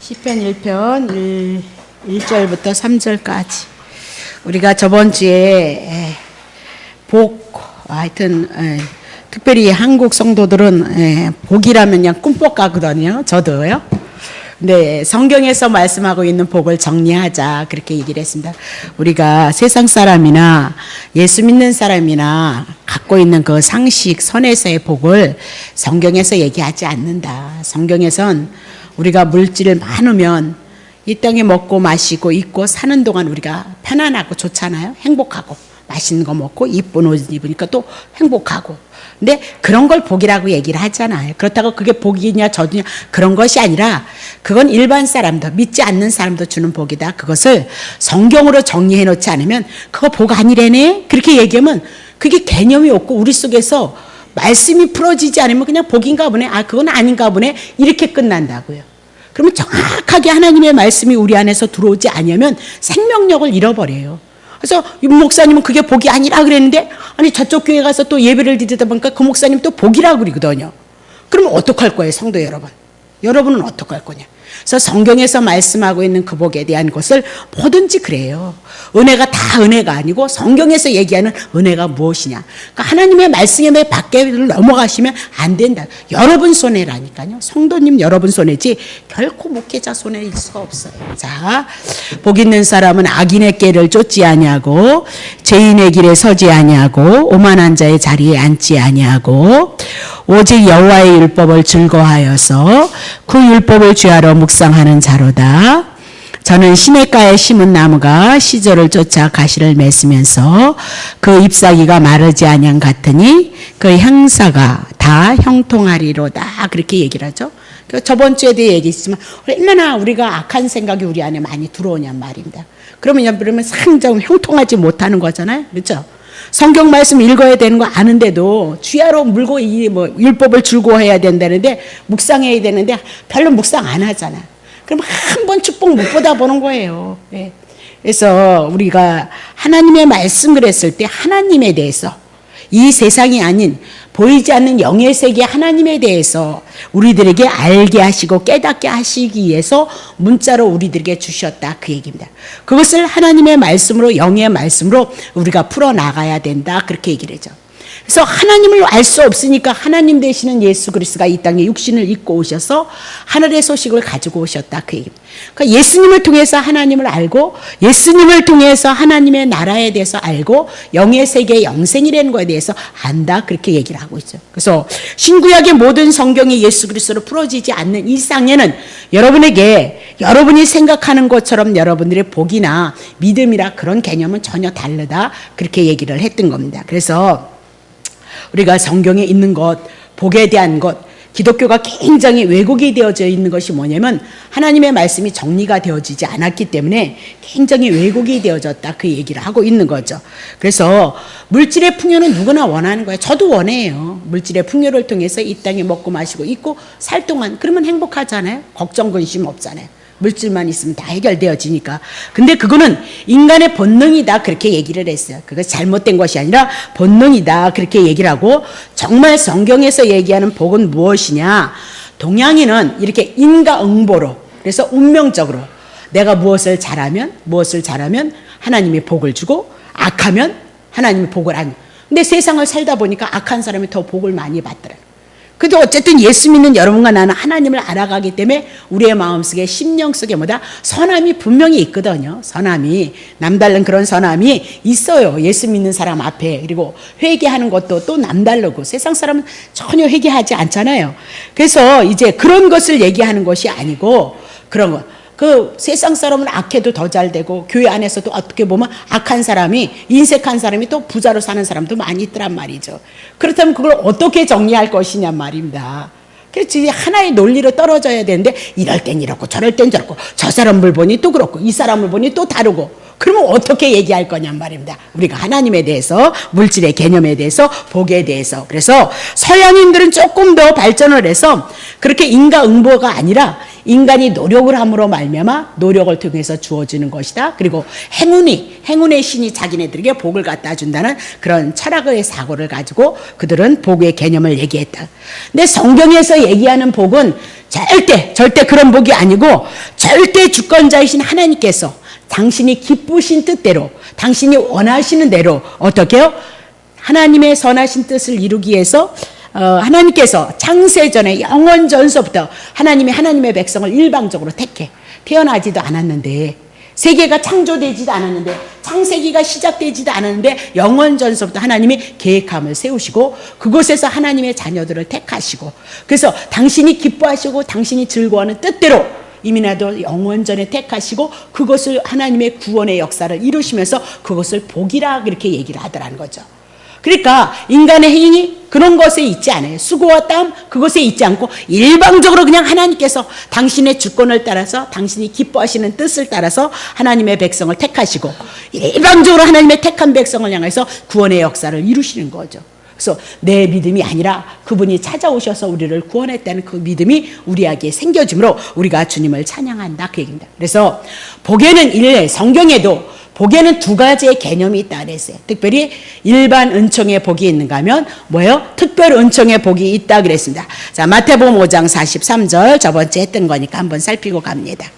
시편 1편 1절부터 3절까지 우리가 저번 주에 하여튼 특별히 한국 성도들은 복이라면 그냥 꿈뻑 가거든요. 저도요. 근데 성경에서 말씀하고 있는 복을 정리하자 그렇게 얘기를 했습니다. 우리가 세상 사람이나 예수 믿는 사람이나 갖고 있는 그 상식 선에서의 복을 성경에서 얘기하지 않는다. 성경에선 우리가 물질을 많으면 이 땅에 먹고 마시고 입고 사는 동안 우리가 편안하고 좋잖아요. 행복하고 맛있는 거 먹고 이쁜 옷 입으니까 또 행복하고. 근데 그런 걸 복이라고 얘기를 하잖아요. 그렇다고 그게 복이냐 저주냐 그런 것이 아니라 그건 일반 사람도 믿지 않는 사람도 주는 복이다. 그것을 성경으로 정리해 놓지 않으면 그거 복 아니래네 그렇게 얘기하면 그게 개념이 없고 우리 속에서 말씀이 풀어지지 않으면 그냥 복인가 보네, 그건 아닌가 보네 이렇게 끝난다고요. 그러면 정확하게 하나님의 말씀이 우리 안에서 들어오지 않으면 생명력을 잃어버려요. 그래서 이 목사님은 그게 복이 아니라 그랬는데 아니 저쪽 교회 가서 또 예배를 드리다 보니까 그 목사님 또 복이라고 그러거든요. 그러면 어떡할 거예요, 성도 여러분? 여러분은 어떡할 거냐? 그래서 성경에서 말씀하고 있는 그 복에 대한 것을 뭐든지 그래요. 은혜가 다 은혜가 아니고 성경에서 얘기하는 은혜가 무엇이냐. 그러니까 하나님의 말씀에 밖에 넘어가시면 안 된다. 여러분 손해라니까요. 성도님 여러분 손해지 결코 목회자 손해일 수가 없어요. 자, 복 있는 사람은 악인의 꾀를 쫓지 아니하고 죄인의 길에 서지 아니하고 오만한 자의 자리에 앉지 아니하고 오직 여호와의 율법을 즐거워하여서 그 율법을 주야로 묵상하는 자로다. 저는 시냇가에 심은 나무가 시절을 쫓아 가시를 맺으면서 그 잎사귀가 마르지 아니한 같으니 그 향사가 다 형통하리로다. 그렇게 얘기를 하죠. 저번 주에도 얘기했지만 얼마나 우리가 악한 생각이 우리 안에 많이 들어오냔 말입니다. 그러면 상정 형통하지 못하는 거잖아요. 그렇죠? 성경 말씀 읽어야 되는 거 아는데도 주야로 물고 율법을 즐거워해야 된다는데 묵상해야 되는데 별로 묵상 안 하잖아. 그럼 한 번 축복 못 받아보는 거예요. 네. 그래서 우리가 하나님의 말씀을 했을 때 하나님에 대해서 이 세상이 아닌 보이지 않는 영의 세계 하나님에 대해서 우리들에게 알게 하시고 깨닫게 하시기 위해서 문자로 우리들에게 주셨다 그 얘기입니다. 그것을 하나님의 말씀으로 영의 말씀으로 우리가 풀어나가야 된다 그렇게 얘기를 하죠. 그래서 하나님을 알 수 없으니까 하나님 되시는 예수 그리스도가 이 땅에 육신을 입고 오셔서 하늘의 소식을 가지고 오셨다 그 얘기입니다. 그러니까 예수님을 통해서 하나님을 알고 예수님을 통해서 하나님의 나라에 대해서 알고 영의 세계의 영생이라는 것에 대해서 안다 그렇게 얘기를 하고 있죠. 그래서 신구약의 모든 성경이 예수 그리스도로 풀어지지 않는 이상에는 여러분에게 여러분이 생각하는 것처럼 여러분들의 복이나 믿음이라 그런 개념은 전혀 다르다 그렇게 얘기를 했던 겁니다. 그래서 우리가 성경에 있는 것, 복에 대한 것, 기독교가 굉장히 왜곡이 되어져 있는 것이 뭐냐면 하나님의 말씀이 정리가 되어지지 않았기 때문에 굉장히 왜곡이 되어졌다 그 얘기를 하고 있는 거죠. 그래서 물질의 풍요는 누구나 원하는 거예요. 저도 원해요. 물질의 풍요를 통해서 이 땅에 먹고 마시고 있고 살 동안 그러면 행복하잖아요. 걱정 근심 없잖아요. 물질만 있으면 다 해결되어지니까. 근데 그거는 인간의 본능이다 그렇게 얘기를 했어요. 그것이 잘못된 것이 아니라 본능이다 그렇게 얘기를 하고 정말 성경에서 얘기하는 복은 무엇이냐. 동양인은 이렇게 인과응보로 그래서 운명적으로 내가 무엇을 잘하면 하나님이 복을 주고 악하면 하나님이 복을 안. 근데 세상을 살다 보니까 악한 사람이 더 복을 많이 받더라고요. 근데 어쨌든 예수 믿는 여러분과 나는 하나님을 알아가기 때문에 우리의 마음속에 심령 속에 선함이 분명히 있거든요. 선함이 남다른 그런 선함이 있어요. 예수 믿는 사람 앞에. 그리고 회개하는 것도 또 남다르고 세상 사람은 전혀 회개하지 않잖아요. 그래서 이제 그런 것을 얘기하는 것이 아니고 그런 것. 그 세상 사람은 악해도 더 잘 되고 교회 안에서도 어떻게 보면 악한 사람이 인색한 사람이 또 부자로 사는 사람도 많이 있더란 말이죠. 그렇다면 그걸 어떻게 정리할 것이냐 말입니다. 그래서 하나의 논리로 떨어져야 되는데 이럴 땐 이렇고 저럴 땐 저렇고 저 사람을 보니 또 그렇고 이 사람을 보니 또 다르고 그러면 어떻게 얘기할 거냔 말입니다. 우리가 하나님에 대해서, 물질의 개념에 대해서, 복에 대해서. 그래서 서양인들은 조금 더 발전을 해서 그렇게 인과응보가 아니라 인간이 노력을 함으로 말미암아 노력을 통해서 주어지는 것이다. 그리고 행운의 신이 자기네들에게 복을 갖다 준다는 그런 철학의 사고를 가지고 그들은 복의 개념을 얘기했다. 근데 성경에서 얘기하는 복은 절대 그런 복이 아니고 절대 주권자이신 하나님께서 당신이 기쁘신 뜻대로, 당신이 원하시는 대로 어떻게 해요? 하나님의 선하신 뜻을 이루기 위해서 하나님께서 창세전에 영원전서부터 하나님의 백성을 일방적으로 택해 태어나지도 않았는데, 세계가 창조되지도 않았는데, 창세기가 시작되지도 않았는데 영원전서부터 하나님이 계획함을 세우시고 그곳에서 하나님의 자녀들을 택하시고, 그래서 당신이 기뻐하시고 당신이 즐거워하는 뜻대로 이민아도 영원전에 택하시고 그것을 하나님의 구원의 역사를 이루시면서 그것을 복이라 그렇게 얘기를 하더라는 거죠. 그러니까 인간의 행위 그런 것에 있지 않아요. 수고와 땀 그것에 있지 않고 일방적으로 그냥 하나님께서 당신의 주권을 따라서, 당신이 기뻐하시는 뜻을 따라서 하나님의 백성을 택하시고 일방적으로 하나님의 택한 백성을 향해서 구원의 역사를 이루시는 거죠. 그래서 내 믿음이 아니라 그분이 찾아오셔서 우리를 구원했다는 그 믿음이 우리에게 생겨지므로 우리가 주님을 찬양한다, 그 얘기입니다. 그래서 복에는 성경에도 복에는 두 가지의 개념이 있다 그랬어요. 특별히 일반 은총의 복이 있는가 하면 뭐예요? 특별 은총의 복이 있다 그랬습니다. 자, 마태복음 5장 43절 저번주에 했던 거니까 한번 살피고 갑니다.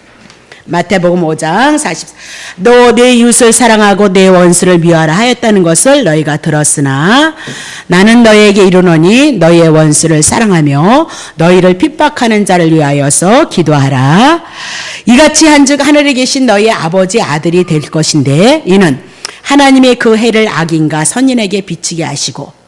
마태복음 5장 44. 너 내 이웃을 사랑하고 내 원수를 미워하라 하였다는 것을 너희가 들었으나 나는 너희에게 이르노니 너희의 원수를 사랑하며 너희를 핍박하는 자를 위하여서 기도하라. 이같이 한즉 하늘에 계신 너희의 아버지 아들이 될 것인데 이는 하나님의 그 해를 악인과 선인에게 비치게 하시고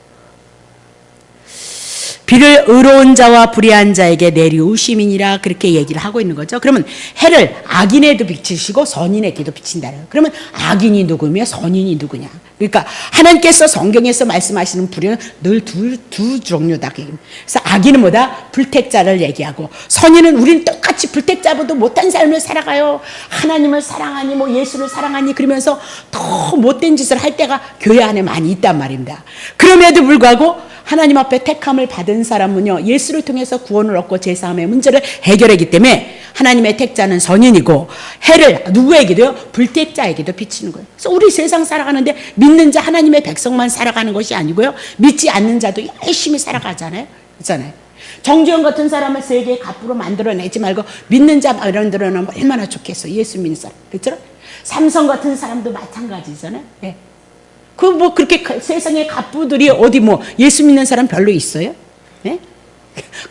비를 의로운 자와 불의한 자에게 내리우심이니라, 그렇게 얘기를 하고 있는 거죠. 그러면 해를 악인에도 비치시고 선인에게도 비친다는. 그러면 악인이 누구며 선인이 누구냐? 그러니까 하나님께서 성경에서 말씀하시는 불의는 늘 두 종류다. 그래서 악인은 뭐다? 불택자를 얘기하고, 선인은 우리는 똑같이 불택자보다 못한 삶을 살아가요. 하나님을 사랑하니 뭐 예수를 사랑하니 그러면서 더 못된 짓을 할 때가 교회 안에 많이 있단 말입니다. 그럼에도 불구하고 하나님 앞에 택함을 받은 사람은요, 예수를 통해서 구원을 얻고 제사함의 문제를 해결하기 때문에 하나님의 택자는 선인이고 해를 누구에게도요? 불택자에게도 비치는 거예요. 그래서 우리 세상 살아가는데 믿는 자 하나님의 백성만 살아가는 것이 아니고요, 믿지 않는 자도 열심히 살아가잖아요. 그렇잖아요. 정주영 같은 사람을 세계의 갑부로 만들어내지 말고 믿는 자 이런들은 얼마나 좋겠어. 예수 믿는 사람. 그렇죠? 삼성 같은 사람도 마찬가지잖아요. 예. 그렇게 세상에 갑부들이 어디 예수 믿는 사람 별로 있어요? 네?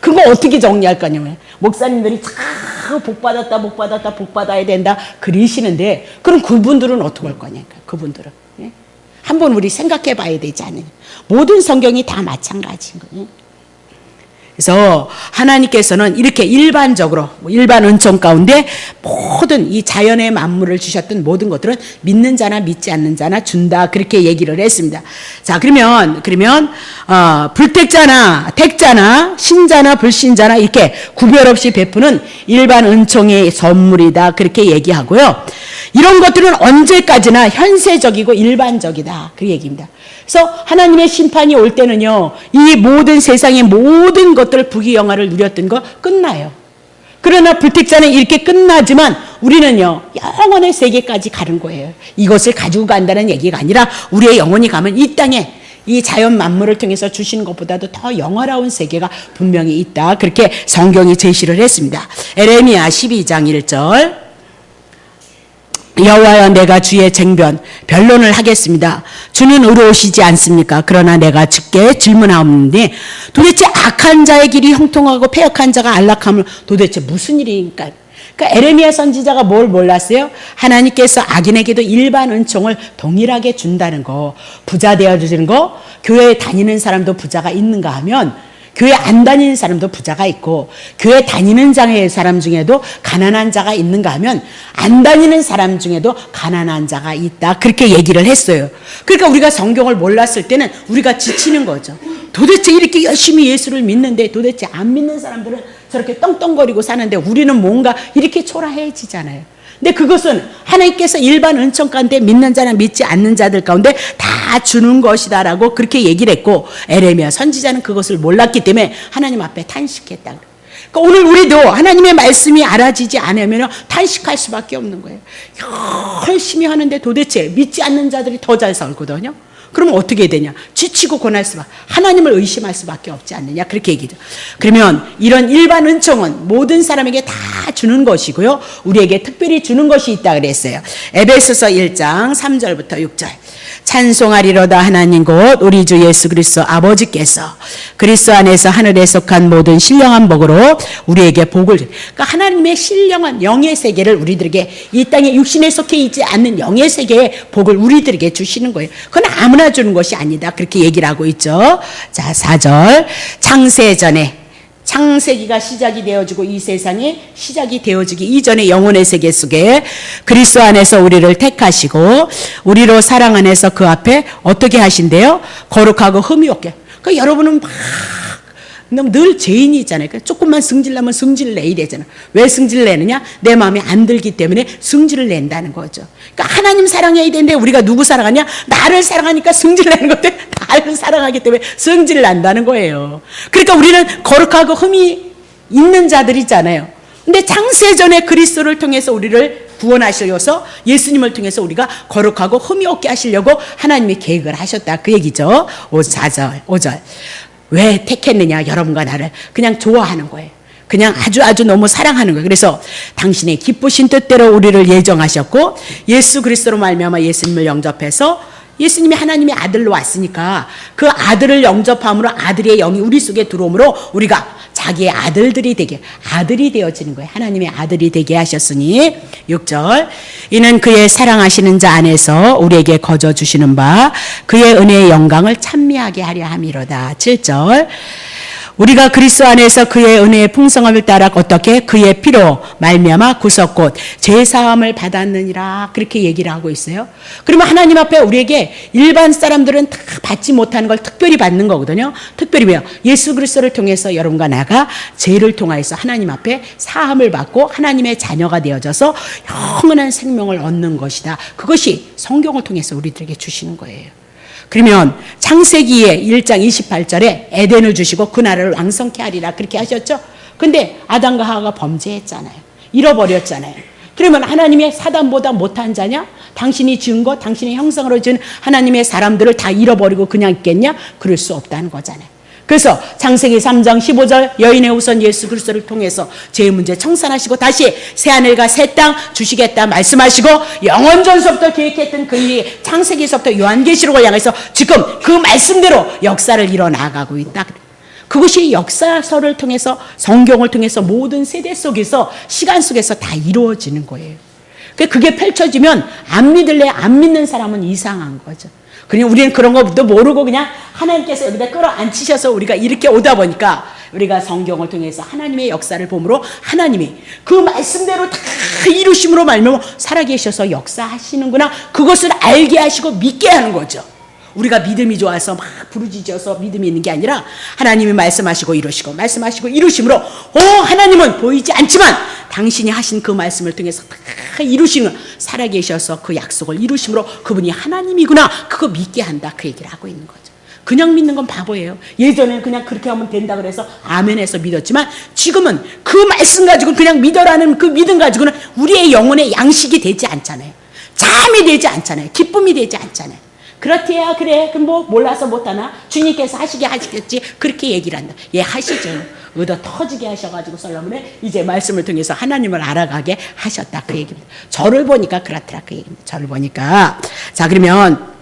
그거 어떻게 정리할 거냐면, 목사님들이 자꾸 복 받아야 된다 그러시는데, 그럼 그분들은 어떻게 할 거냐니까, 그분들은. 네? 한번 우리 생각해 봐야 되지 않느냐. 모든 성경이 다 마찬가지인 거예요. 그래서 하나님께서는 이렇게 일반적으로 일반 은총 가운데 모든 이 자연의 만물을 주셨던 모든 것들은 믿는 자나 믿지 않는 자나 준다, 그렇게 얘기를 했습니다. 자, 그러면 불택자나 택자나 신자나 불신자나 이렇게 구별 없이 베푸는 일반 은총의 선물이다, 그렇게 얘기하고요. 이런 것들은 언제까지나 현세적이고 일반적이다, 그 얘기입니다. 그래서 하나님의 심판이 올 때는요, 이 모든 세상의 모든 것들 부귀영화를 누렸던 거 끝나요. 그러나 불택자는 이렇게 끝나지만 우리는요, 영원의 세계까지 가는 거예요. 이것을 가지고 간다는 얘기가 아니라 우리의 영혼이 가면 이 땅에 이 자연 만물을 통해서 주시는 것보다도 더 영화로운 세계가 분명히 있다, 그렇게 성경이 제시를 했습니다. 에레미야 12장 1절. 여호와여, 내가 주의 변론을 하겠습니다. 주는 의로우시지 않습니까? 그러나 내가 주께 질문하옵니 도대체 악한 자의 길이 형통하고 패역한 자가 안락함을 도대체 무슨 일입니까? 그러니까 에레미야 선지자가 뭘 몰랐어요? 하나님께서 악인에게도 일반 은총을 동일하게 준다는 거, 부자 되어주는 거. 교회에 다니는 사람도 부자가 있는가 하면 교회 안 다니는 사람도 부자가 있고, 교회 다니는 사람 중에도 가난한 자가 있는가 하면 안 다니는 사람 중에도 가난한 자가 있다, 그렇게 얘기를 했어요. 그러니까 우리가 성경을 몰랐을 때는 우리가 지치는 거죠. 도대체 이렇게 열심히 예수를 믿는데 도대체 안 믿는 사람들은 저렇게 떵떵거리고 사는데 우리는 뭔가 이렇게 초라해지잖아요. 근데 그것은 하나님께서 일반 은총 가운데 믿는 자나 믿지 않는 자들 가운데 다 주는 것이다라고 그렇게 얘기를 했고, 에레미야 선지자는 그것을 몰랐기 때문에 하나님 앞에 탄식했다. 그러니까 오늘 우리도 하나님의 말씀이 알아지지 않으면 탄식할 수밖에 없는 거예요. 열심히 하는데 도대체 믿지 않는 자들이 더 잘 살거든요. 그러면 어떻게 되냐? 지치고 고날 수밖에, 하나님을 의심할 수밖에 없지 않느냐, 그렇게 얘기죠. 그러면 이런 일반 은총은 모든 사람에게 다 주는 것이고요, 우리에게 특별히 주는 것이 있다 그랬어요. 에베소서 1장 3절부터 6절. 찬송하리로다 하나님 곧 우리 주 예수 그리스도 아버지께서 그리스도 안에서 하늘에 속한 모든 신령한 복으로 우리에게 복을, 그러니까 하나님의 신령한 영의 세계를 우리들에게, 이 땅에 육신에 속해 있지 않는 영의 세계의 복을 우리들에게 주시는 거예요. 그건 아무나 주는 것이 아니다, 그렇게 얘기를 하고 있죠. 자, 4절. 창세전에, 창세기가 시작이 되어지고 이 세상이 시작이 되어지기 이전의 영혼의 세계 속에 그리스도 안에서 우리를 택하시고 우리로 사랑 안에서 그 앞에 어떻게 하신대요? 거룩하고 흠이 없게. 그러니까 여러분은 막 늘 죄인이 있잖아요. 그러니까 조금만 승질나면 승질을 내 이래잖아. 왜 승질을 내느냐? 내 마음에 안 들기 때문에 승질을 낸다는 거죠. 그러니까 하나님 사랑해야 되는데 우리가 누구 사랑하냐? 나를 사랑하니까 승질을 내는 건데, 나를 사랑하기 때문에 승질을 난다는 거예요. 그러니까 우리는 거룩하고 흠이 있는 자들이잖아요. 근데 창세전에 그리스도를 통해서 우리를 구원하시려서, 예수님을 통해서 우리가 거룩하고 흠이 없게 하시려고 하나님이 계획을 하셨다, 그 얘기죠. 5절. 왜 택했느냐? 여러분과 나를 그냥 좋아하는 거예요. 그냥 아주 너무 사랑하는 거예요. 그래서 당신의 기쁘신 뜻대로 우리를 예정하셨고, 예수 그리스도로 말미암아 예수님을 영접해서, 예수님이 하나님의 아들로 왔으니까 그 아들을 영접함으로 아들의 영이 우리 속에 들어오므로 우리가 자기의 아들들이 되게, 아들이 되어지는 거예요. 하나님의 아들이 되게 하셨으니. 6절. 이는 그의 사랑하시는 자 안에서 우리에게 거저 주시는 바 그의 은혜의 영광을 찬미하게 하려 함이로다. 7절. 우리가 그리스도 안에서 그의 은혜의 풍성함을 따라 어떻게? 그의 피로 말미암아 구속 곧 죄사함을 받았느니라, 그렇게 얘기를 하고 있어요. 그러면 하나님 앞에 우리에게 일반 사람들은 다 받지 못하는 걸 특별히 받는 거거든요. 특별히 왜요? 예수 그리스도를 통해서 여러분과 나가 죄를 통하여서 하나님 앞에 사함을 받고 하나님의 자녀가 되어져서 영원한 생명을 얻는 것이다. 그것이 성경을 통해서 우리들에게 주시는 거예요. 그러면 창세기의 1장 28절에 에덴을 주시고 그 나라를 왕성케 하리라, 그렇게 하셨죠. 근데 아담과 하와가 범죄했잖아요. 잃어버렸잖아요. 그러면 하나님의 사단보다 못한 자냐? 당신이 지은 것, 당신의 형상으로 지은 하나님의 사람들을 다 잃어버리고 그냥 있겠냐? 그럴 수 없다는 거잖아요. 그래서 창세기 3장 15절 여인의 후손 예수 그리스도를 통해서 죄의 문제 청산하시고 다시 새하늘과 새 땅 주시겠다 말씀하시고, 영원전서부터 계획했던 그 일이 창세기에서부터 요한계시록을 향해서 지금 그 말씀대로 역사를 이뤄나가고 있다. 그것이 역사서를 통해서, 성경을 통해서 모든 세대 속에서, 시간 속에서 다 이루어지는 거예요. 그게 펼쳐지면 안 믿을래, 안 믿는 사람은 이상한 거죠. 그냥 우리는 그런 것도 모르고 그냥 하나님께서 여기다 끌어안치셔서 우리가 이렇게 오다 보니까 우리가 성경을 통해서 하나님의 역사를 보므로 하나님이 그 말씀대로 다 이루심으로 말미암아 살아계셔서 역사하시는구나, 그것을 알게 하시고 믿게 하는 거죠. 우리가 믿음이 좋아서 막 부르짖어서 믿음이 있는 게 아니라 하나님이 말씀하시고 이루시고 말씀하시고 이루심으로, 하나님은 보이지 않지만 당신이 하신 그 말씀을 통해서 다 이루시는, 살아계셔서 그 약속을 이루심으로 그분이 하나님이구나, 그거 믿게 한다, 그 얘기를 하고 있는 거죠. 그냥 믿는 건 바보예요. 예전에는 그냥 그렇게 하면 된다 그래서 아멘해서 믿었지만, 지금은 그 말씀 가지고 그냥 믿어라는 그 믿음 가지고는 우리의 영혼의 양식이 되지 않잖아요. 잠이 되지 않잖아요. 기쁨이 되지 않잖아요. 그렇대야, 그래, 그럼 뭐 몰라서 못하나? 주님께서 하시겠지, 그렇게 얘기를 한다. 예, 하시죠. 얻어 터지게 하셔가지고 솔로몬에 이제 말씀을 통해서 하나님을 알아가게 하셨다, 그 얘기입니다. 저를 보니까 그렇더라, 그 얘기입니다. 저를 보니까. 자, 그러면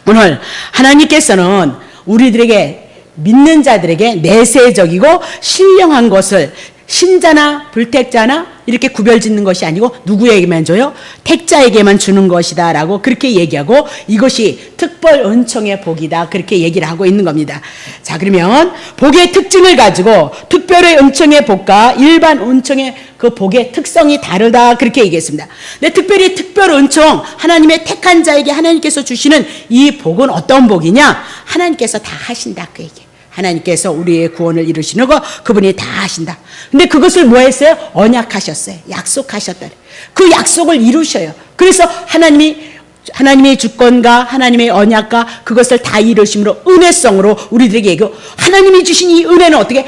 오늘 하나님께서는 우리들에게, 믿는 자들에게 내세적이고 신령한 것을 신자나 불택자나 이렇게 구별 짓는 것이 아니고 누구에게만 줘요? 택자에게만 주는 것이다 라고 그렇게 얘기하고, 이것이 특별 은총의 복이다, 그렇게 얘기를 하고 있는 겁니다. 자, 그러면 복의 특징을 가지고 특별의 은총의 복과 일반 은총의 그 복의 특성이 다르다, 그렇게 얘기했습니다. 근데 특별히 특별 은총, 하나님의 택한 자에게 하나님께서 주시는 이 복은 어떤 복이냐? 하나님께서 다 하신다, 그 얘기예요. 하나님께서 우리의 구원을 이루시는 거 그분이 다 하신다. 근데 그것을 뭐 했어요? 언약하셨어요. 약속하셨다. 그 약속을 이루셔요. 그래서 하나님의 주권과 하나님의 언약과 그것을 다 이루심으로 은혜성으로 우리들에게 하나님이 주신 이 은혜는 어떻게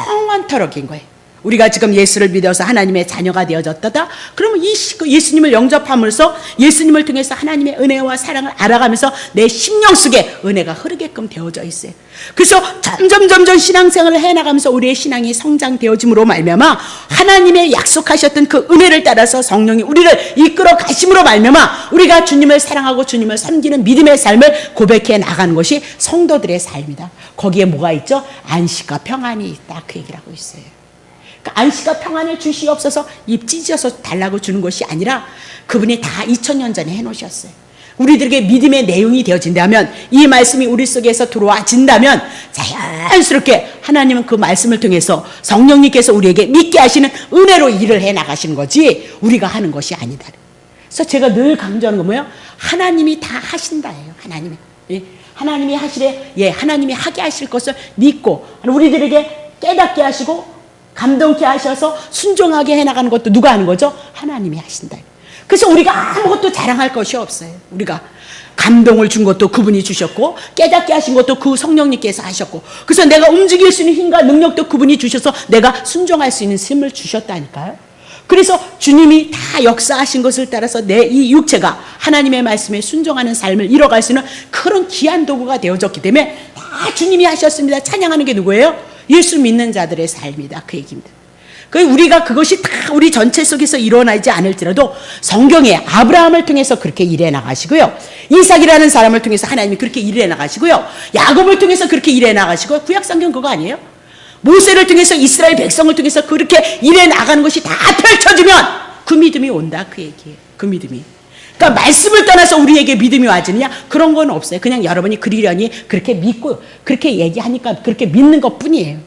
영원토록인 거예요. 우리가 지금 예수를 믿어서 하나님의 자녀가 되어졌다. 그러면 예수님을 영접함으로써 예수님을 통해서 하나님의 은혜와 사랑을 알아가면서 내 심령 속에 은혜가 흐르게끔 되어져 있어요. 그래서 점점 신앙생활을 해나가면서 우리의 신앙이 성장되어짐으로 말미암아 하나님의 약속하셨던 그 은혜를 따라서 성령이 우리를 이끌어 가심으로 말미암아 우리가 주님을 사랑하고 주님을 섬기는 믿음의 삶을 고백해 나가는 것이 성도들의 삶이다. 거기에 뭐가 있죠? 안식과 평안이 있다. 그 얘기를 하고 있어요. 안식과 평안을 주시옵소서 입 찢어서 달라고 주는 것이 아니라 그분이 다 2000년 전에 해놓으셨어요. 우리들에게 믿음의 내용이 되어진다면, 이 말씀이 우리 속에서 들어와진다면 자연스럽게 하나님은 그 말씀을 통해서 성령님께서 우리에게 믿게 하시는 은혜로 일을 해나가시는 거지 우리가 하는 것이 아니다. 그래서 제가 늘 강조하는 건 뭐예요? 하나님이 다 하신다예요. 하나님이 하시래, 하나님이 하게 하실 것을 믿고 우리들에게 깨닫게 하시고 감동케 하셔서 순종하게 해나가는 것도 누가 하는 거죠? 하나님이 하신다. 그래서 우리가 아무것도 자랑할 것이 없어요. 우리가 감동을 준 것도 그분이 주셨고 깨닫게 하신 것도 그 성령님께서 하셨고, 그래서 내가 움직일 수 있는 힘과 능력도 그분이 주셔서 내가 순종할 수 있는 힘을 주셨다니까요. 그래서 주님이 다 역사하신 것을 따라서 내 이 육체가 하나님의 말씀에 순종하는 삶을 이뤄갈 수 있는 그런 귀한 도구가 되어졌기 때문에 다 주님이 하셨습니다. 찬양하는 게 누구예요? 예수 믿는 자들의 삶이다. 그 얘기입니다. 우리가 그것이 다 우리 전체 속에서 일어나지 않을지라도 성경에 아브라함을 통해서 그렇게 일해 나가시고요. 이삭이라는 사람을 통해서 하나님이 그렇게 일해 나가시고요. 야곱을 통해서 그렇게 일해 나가시고요. 구약성경 그거 아니에요? 모세를 통해서 이스라엘 백성을 통해서 그렇게 일해 나가는 것이 다 펼쳐지면 그 믿음이 온다. 그 얘기예요. 그 믿음이. 그러니까 말씀을 떠나서 우리에게 믿음이 와지느냐? 그런 건 없어요. 그냥 여러분이 그리려니 그렇게 믿고 그렇게 얘기하니까 그렇게 믿는 것 뿐이에요.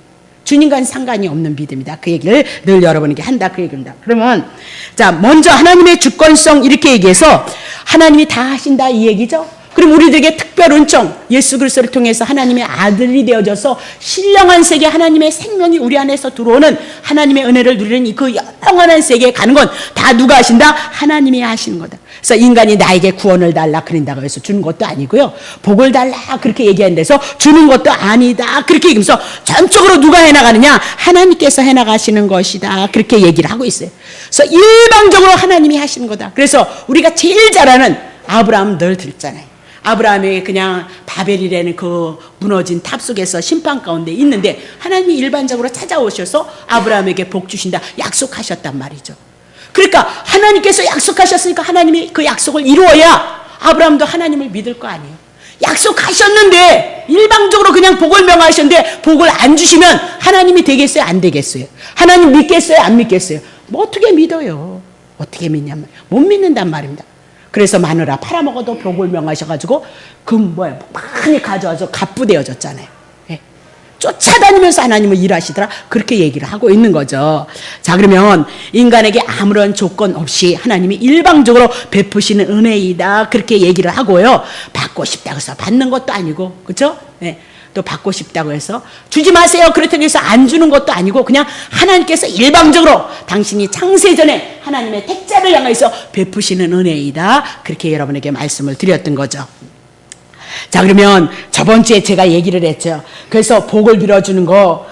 주님과는 상관이 없는 믿음이다. 그 얘기를 늘 여러분에게 한다. 그 얘기입니다. 그러면 자, 먼저 하나님의 주권성 이렇게 얘기해서 하나님이 다 하신다 이 얘기죠. 그럼 우리들에게 특별 은총, 예수 그리스도를 통해서 하나님의 아들이 되어져서 신령한 세계 하나님의 생명이 우리 안에서 들어오는 하나님의 은혜를 누리는 그 영원한 세계에 가는 건 다 누가 하신다? 하나님이 하시는 거다. 그래서 인간이 나에게 구원을 달라 그런다고 해서 주는 것도 아니고요. 복을 달라 그렇게 얘기하는 데서 주는 것도 아니다. 그렇게 얘기하면서 전적으로 누가 해나가느냐? 하나님께서 해나가시는 것이다. 그렇게 얘기를 하고 있어요. 그래서 일방적으로 하나님이 하시는 거다. 그래서 우리가 제일 잘 아는 아브라함 늘 듣잖아요. 아브라함이 그냥 바벨이라는 그 무너진 탑 속에서 심판 가운데 있는데 하나님이 일반적으로 찾아오셔서 아브라함에게 복 주신다 약속하셨단 말이죠. 그러니까 하나님께서 약속하셨으니까 하나님이 그 약속을 이루어야 아브라함도 하나님을 믿을 거 아니에요. 약속하셨는데 일방적으로 그냥 복을 명하셨는데 복을 안 주시면 하나님이 되겠어요? 안 되겠어요? 하나님 믿겠어요? 안 믿겠어요? 뭐 어떻게 믿어요? 어떻게 믿냐면 못 믿는단 말입니다. 그래서 마누라 팔아먹어도 복을 명하셔가지고 많이 가져와서 갑부되어졌잖아요. 예. 쫓아다니면서 하나님을 일하시더라. 그렇게 얘기를 하고 있는 거죠. 자, 그러면 인간에게 아무런 조건 없이 하나님이 일방적으로 베푸시는 은혜이다. 그렇게 얘기를 하고요. 받고 싶다고 해서 받는 것도 아니고, 그렇죠? 예. 또 받고 싶다고 해서 주지 마세요 그렇다고 해서 안 주는 것도 아니고 그냥 하나님께서 일방적으로 당신이 창세전에 하나님의 택자를 향해서 베푸시는 은혜이다. 그렇게 여러분에게 말씀을 드렸던 거죠. 자, 그러면 저번 주에 제가 얘기를 했죠. 그래서 복을 빌어주는 거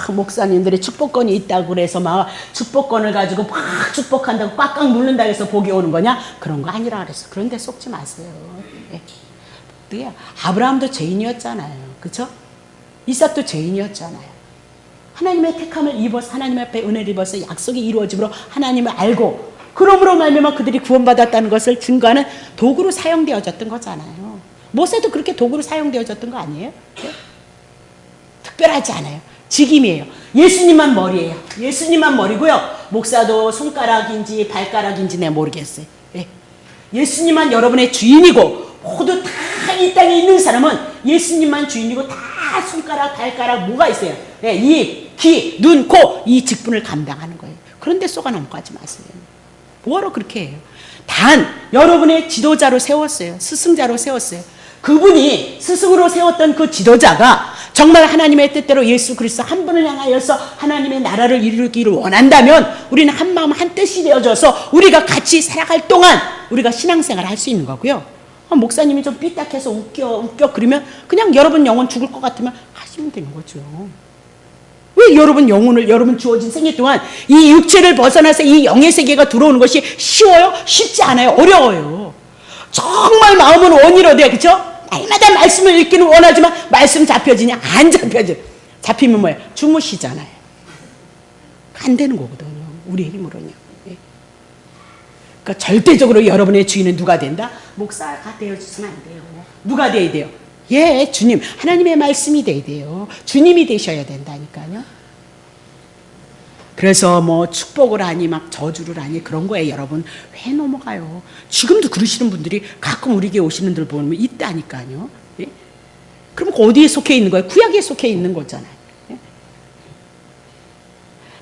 목사님들이 축복권이 있다고 그래서 막 축복권을 가지고 막 축복한다고 꽉꽉 누른다고 해서 복이 오는 거냐? 그런 거 아니라 그랬어. 그런데 속지 마세요. 네. 아브라함도 죄인이었잖아요. 그렇죠? 이삭도 죄인이었잖아요. 하나님의 택함을 입어서 하나님 앞에 은혜를 입어서 약속이 이루어짐으로 하나님을 알고 그러므로 말미암아 그들이 구원받았다는 것을 증거하는 도구로 사용되어졌던 거잖아요. 모세도 그렇게 도구로 사용되어졌던 거 아니에요? 네? 특별하지 않아요. 직임이에요. 예수님만 머리예요. 예수님만 머리고요. 목사도 손가락인지 발가락인지 내가 모르겠어요. 네. 예수님만 여러분의 주인이고 모두 다 이 땅에 있는 사람은 예수님만 주인이고 다 손가락, 발가락 뭐가 있어요? 네, 입, 귀, 눈, 코 이 직분을 감당하는 거예요. 그런데 쏘가 넘어가지 마세요. 뭐하러 그렇게 해요? 단 여러분의 지도자로 세웠어요. 스승자로 세웠어요. 그분이 스승으로 세웠던 그 지도자가 정말 하나님의 뜻대로 예수 그리스도 한 분을 향하여서 하나님의 나라를 이루기를 원한다면 우리는 한 마음 한 뜻이 되어져서 우리가 같이 살아갈 동안 우리가 신앙생활을 할 수 있는 거고요. 목사님이 좀 삐딱해서 웃겨 그러면 그냥 여러분 영혼 죽을 것 같으면 하시면 되는 거죠. 왜 여러분 영혼을 여러분 주어진 생애 동안 이 육체를 벗어나서 이 영의 세계가 들어오는 것이 쉬워요? 쉽지 않아요. 어려워요. 정말 마음은 원이로 돼. 그렇죠? 날마다 말씀을 읽기는 원하지만 말씀 잡혀지냐? 안 잡혀져. 잡히면 뭐예요? 주무시잖아요. 안 되는 거거든요. 우리의 힘으로는요. 예. 그러니까 절대적으로 여러분의 주인은 누가 된다? 목사가 되어주시면 안 돼요. 누가 돼야 돼요? 예, 주님. 하나님의 말씀이 돼야 돼요. 주님이 되셔야 된다니까요. 그래서 뭐 축복을 하니 막 저주를 하니 그런 거에 여러분 왜 넘어가요? 지금도 그러시는 분들이 가끔 우리에게 오시는 분들 보면 있다니까요. 예? 그럼 어디에 속해 있는 거예요? 구약에 속해 있는 거잖아요. 예?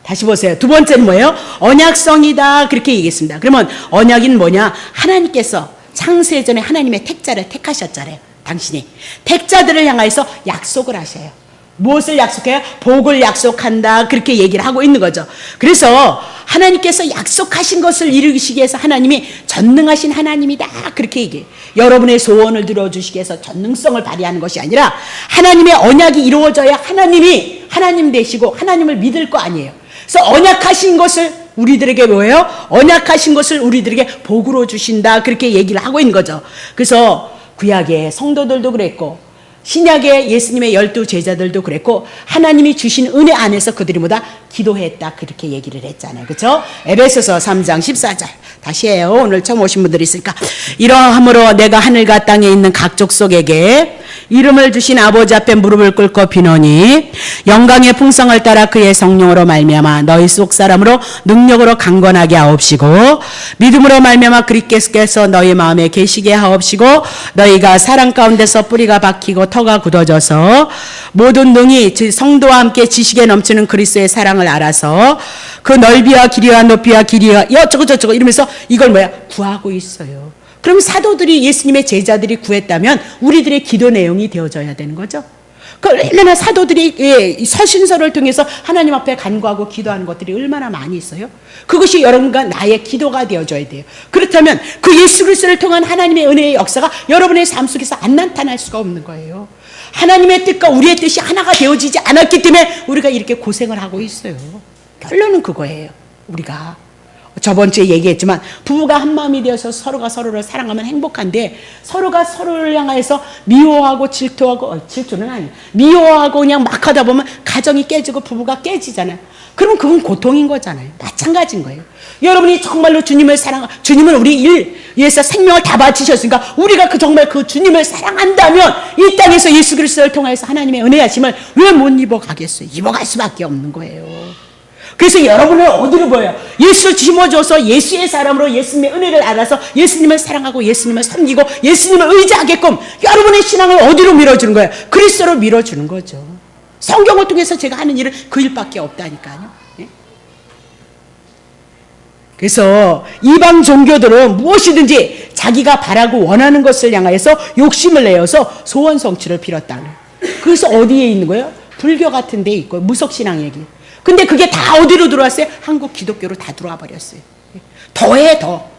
다시 보세요. 두 번째는 뭐예요? 언약성이다 그렇게 얘기했습니다. 그러면 언약인 뭐냐? 하나님께서 창세전에 하나님의 택자를 택하셨잖아요. 당신이 택자들을 향해서 약속을 하셔요. 무엇을 약속해요? 복을 약속한다 그렇게 얘기를 하고 있는 거죠. 그래서 하나님께서 약속하신 것을 이루시기 위해서 하나님이 전능하신 하나님이다 그렇게 얘기해요. 여러분의 소원을 들어주시기 위해서 전능성을 발휘하는 것이 아니라 하나님의 언약이 이루어져야 하나님이 하나님 되시고 하나님을 믿을 거 아니에요. 그래서 언약하신 것을 우리들에게 뭐예요? 언약하신 것을 우리들에게 복으로 주신다 그렇게 얘기를 하고 있는 거죠. 그래서 구약의 성도들도 그랬고 신약의 예수님의 12 제자들도 그랬고 하나님이 주신 은혜 안에서 그들이 뭐다? 기도했다 그렇게 얘기를 했잖아요. 그렇죠? 에베소서 3장 14절 다시 해요. 오늘 처음 오신 분들이 있으니까 이러함으로 내가 하늘과 땅에 있는 각 족속에게 이름을 주신 아버지 앞에 무릎을 꿇고 비노니 영광의 풍성을 따라 그의 성령으로 말미암아 너희 속 사람으로 능력으로 강건하게 하옵시고 믿음으로 말미암아 그리스도께서 너희 마음에 계시게 하옵시고 너희가 사랑 가운데서 뿌리가 박히고 터가 굳어져서 모든 능히 성도와 함께 지식에 넘치는 그리스도의 사랑을 알아서 그 넓이와 길이와 높이와 길이와 저거 이러면서 이걸 뭐야? 구하고 있어요. 그럼 사도들이 예수님의 제자들이 구했다면 우리들의 기도 내용이 되어져야 되는 거죠. 얼마나 사도들이 서신서를 통해서 하나님 앞에 간구하고 기도하는 것들이 얼마나 많이 있어요. 그것이 여러분과 나의 기도가 되어져야 돼요. 그렇다면 그 예수 그리스도를 통한 하나님의 은혜의 역사가 여러분의 삶 속에서 안 나타날 수가 없는 거예요. 하나님의 뜻과 우리의 뜻이 하나가 되어지지 않았기 때문에 우리가 이렇게 고생을 하고 있어요. 결론은 그거예요. 우리가 저번 주에 얘기했지만 부부가 한 마음이 되어서 서로가 서로를 사랑하면 행복한데 서로가 서로를 향해서 미워하고 질투하고 질투는 아니에요. 미워하고 그냥 막 하다 보면 가정이 깨지고 부부가 깨지잖아요. 그러면 그건 고통인 거잖아요. 마찬가지인 거예요. 여러분이 정말로 주님을 주님은 우리 일 위해서 생명을 다 바치셨으니까 우리가 정말 그 주님을 사랑한다면 이 땅에서 예수 그리스도를 통해서 하나님의 은혜하심을 왜 못 입어가겠어요? 입어갈 수밖에 없는 거예요. 그래서 여러분을 어디로 보여요? 예수를 짊어져서 예수의 사람으로 예수님의 은혜를 알아서 예수님을 사랑하고 예수님을 섬기고 예수님을 의지하게끔 여러분의 신앙을 어디로 밀어주는 거예요? 그리스도로 밀어주는 거죠. 성경을 통해서 제가 하는 일은 그 일밖에 없다니까요. 네? 그래서 이방 종교들은 무엇이든지 자기가 바라고 원하는 것을 향하여서 욕심을 내어서 소원 성취를 빌었다. 그래서 어디에 있는 거예요? 불교 같은 데 있고 무속신앙 얘기. 근데 그게 다 어디로 들어왔어요? 한국 기독교로 다 들어와 버렸어요. 더해 더.